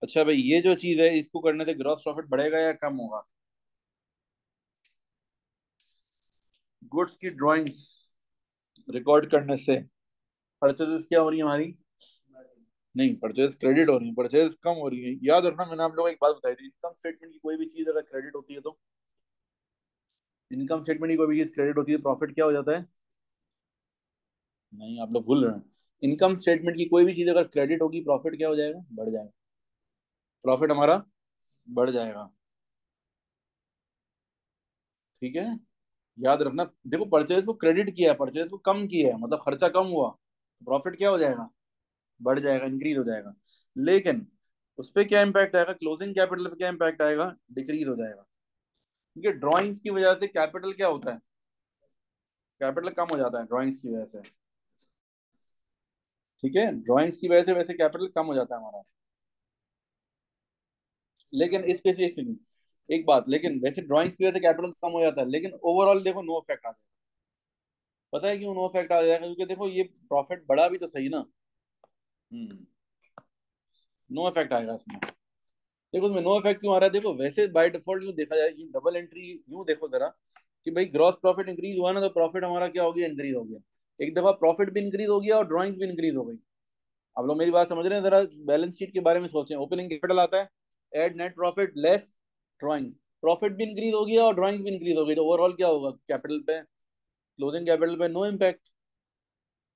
अच्छा भाई, ये जो चीज है इसको करने से ग्रॉस प्रॉफिट बढ़ेगा या कम होगा? गुड्स की ड्राइंग्स रिकॉर्ड करने से परचेजेस क्या हो रही है हमारी? नहीं, परचेज क्रेडिट हो रही है, परचेज कम हो रही है। याद रखना, मैंने आप लोगों को एक बात बताई थी, इनकम स्टेटमेंट की कोई भी चीज अगर क्रेडिट होती है तो, इनकम स्टेटमेंट की कोई भी चीज क्रेडिट होती है, प्रॉफिट क्या हो जाता है? नहीं, आप लोग भूल रहे हैं। इनकम स्टेटमेंट की कोई भी चीज अगर क्रेडिट होगी, प्रॉफिट क्या हो जाएगा? बढ़ जाएगा। प्रॉफिट हमारा बढ़ जाएगा। ठीक है, याद रखना। देखो, परचेज को क्रेडिट किया है, परचेज को कम किया है, मतलब खर्चा कम हुआ, प्रॉफिट क्या हो जाएगा? बढ़ जाएगा, इंक्रीज हो जाएगा। लेकिन उस पर क्या इम्पैक्ट आएगा? क्लोजिंग कैपिटल पे क्या इम्पैक्ट आएगा? डिक्रीज हो जाएगा। क्योंकि ड्राइंग्स की वजह से कैपिटल क्या होता है? कैपिटल कम हो जाता है ड्राइंग्स की वजह से। ठीक है, ड्राइंग्स की वजह से वैसे कैपिटल कम हो जाता है हमारा। लेकिन इस पे एक बात, लेकिन वैसे ड्राइंग्स की वजह से कैपिटल कम हो जाता है, लेकिन ओवरऑल देखो नो इफेक्ट आ जाएगा। पता है क्यों नो इफेक्ट आ जाएगा? क्योंकि देखो ये प्रॉफिट बढ़ा भी तो सही ना। हम्म, नो इफेक्ट आएगा इसमें। देखो इसमें नो इफेक्ट क्यों आ रहा है? देखो वैसे बाय डिफॉल्ट यूँ देखा जाए, यूँ डबल एंट्री यूँ देखो जरा, कि भाई ग्रॉस प्रॉफिट इंक्रीज हुआ ना, तो प्रॉफिट हमारा क्या हो गया? इंक्रीज हो गया। एक दफा प्रॉफिट भी इंक्रीज हो गया और ड्राइंग्स भी इंक्रीज हो गई। आप लोग मेरी बात समझ रहे हैं? जरा बैलेंस शीट के बारे में सोचें। ओपनिंग कैपिटल आता है, add net profit less drawing, profit भी इंक्रीज हो गया और ड्राइंग भी इंक्रीज हो गई, तो ओवरऑल क्या होगा कैपिटल पे? क्लोजिंग कैपिटल पे नो इम्पैक्ट।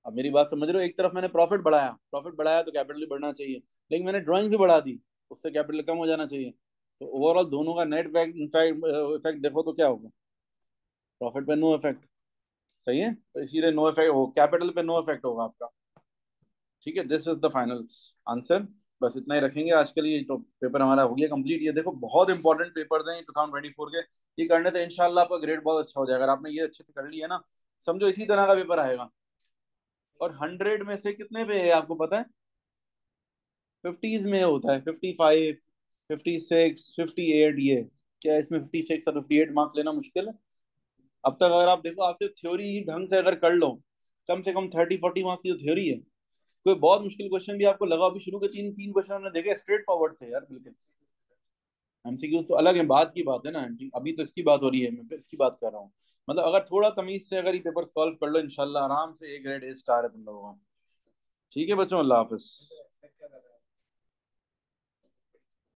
अब मेरी बात समझ रहे हो? एक तरफ मैंने प्रॉफिट बढ़ाया तो कैपिटल भी बढ़ना चाहिए, लेकिन मैंने ड्राइंग भी बढ़ा दी, उससे कैपिटल कम हो जाना चाहिए। तो ओवरऑल दोनों का नेट इफेक्ट इफेक्ट देखो तो क्या होगा? प्रॉफिट पे नो इफेक्ट, सही है, तो इसीलिए नो इफेक्ट हो, कैपिटल पे नो इफेक्ट होगा आपका। ठीक है, this is the final answer. बस इतना ही रखेंगे आज के लिए, तो पेपर हमारा हो गया कंप्लीट। ये देखो बहुत इंपॉर्टेंट पेपर्स हैं 2024 के, ये करने से इंशाल्लाह आपका ग्रेड बहुत अच्छा हो जाएगा। अगर आपने ये अच्छे से कर लिया ना, समझो इसी तरह का पेपर आएगा। और 100 में से कितने पे है आपको पता है? 50s में होता है, 55, 56, 58, ये क्या इसमें 56 और 58 मार्क्स लेना मुश्किल है? अब तक अगर आप देखो, आप सिर्फ थ्योरी ही ढंग से अगर कर लो, कम से कम 30-40 मार्क्स की जो थ्योरी है, कोई बहुत मुश्किल क्वेश्चन भी आपको लगा, अभी शुरू के तीन तीन क्वेश्चन हमने देखे स्ट्रेट फॉरवर्ड थे यार बिल्कुल। एमसीक्यूज तो अलग है, बात की बात है ना आंटी, अभी तो इसकी बात हो रही है, मैं तो इसकी बात कर रहा हूँ। मतलब अगर थोड़ा तमीज से अगर ये पेपर सॉल्व कर लो, इंशाल्लाह आराम से ए ग्रेड ए स्टार है तुम लोगों का। ठीक है बच्चों, अल्लाह हाफिज।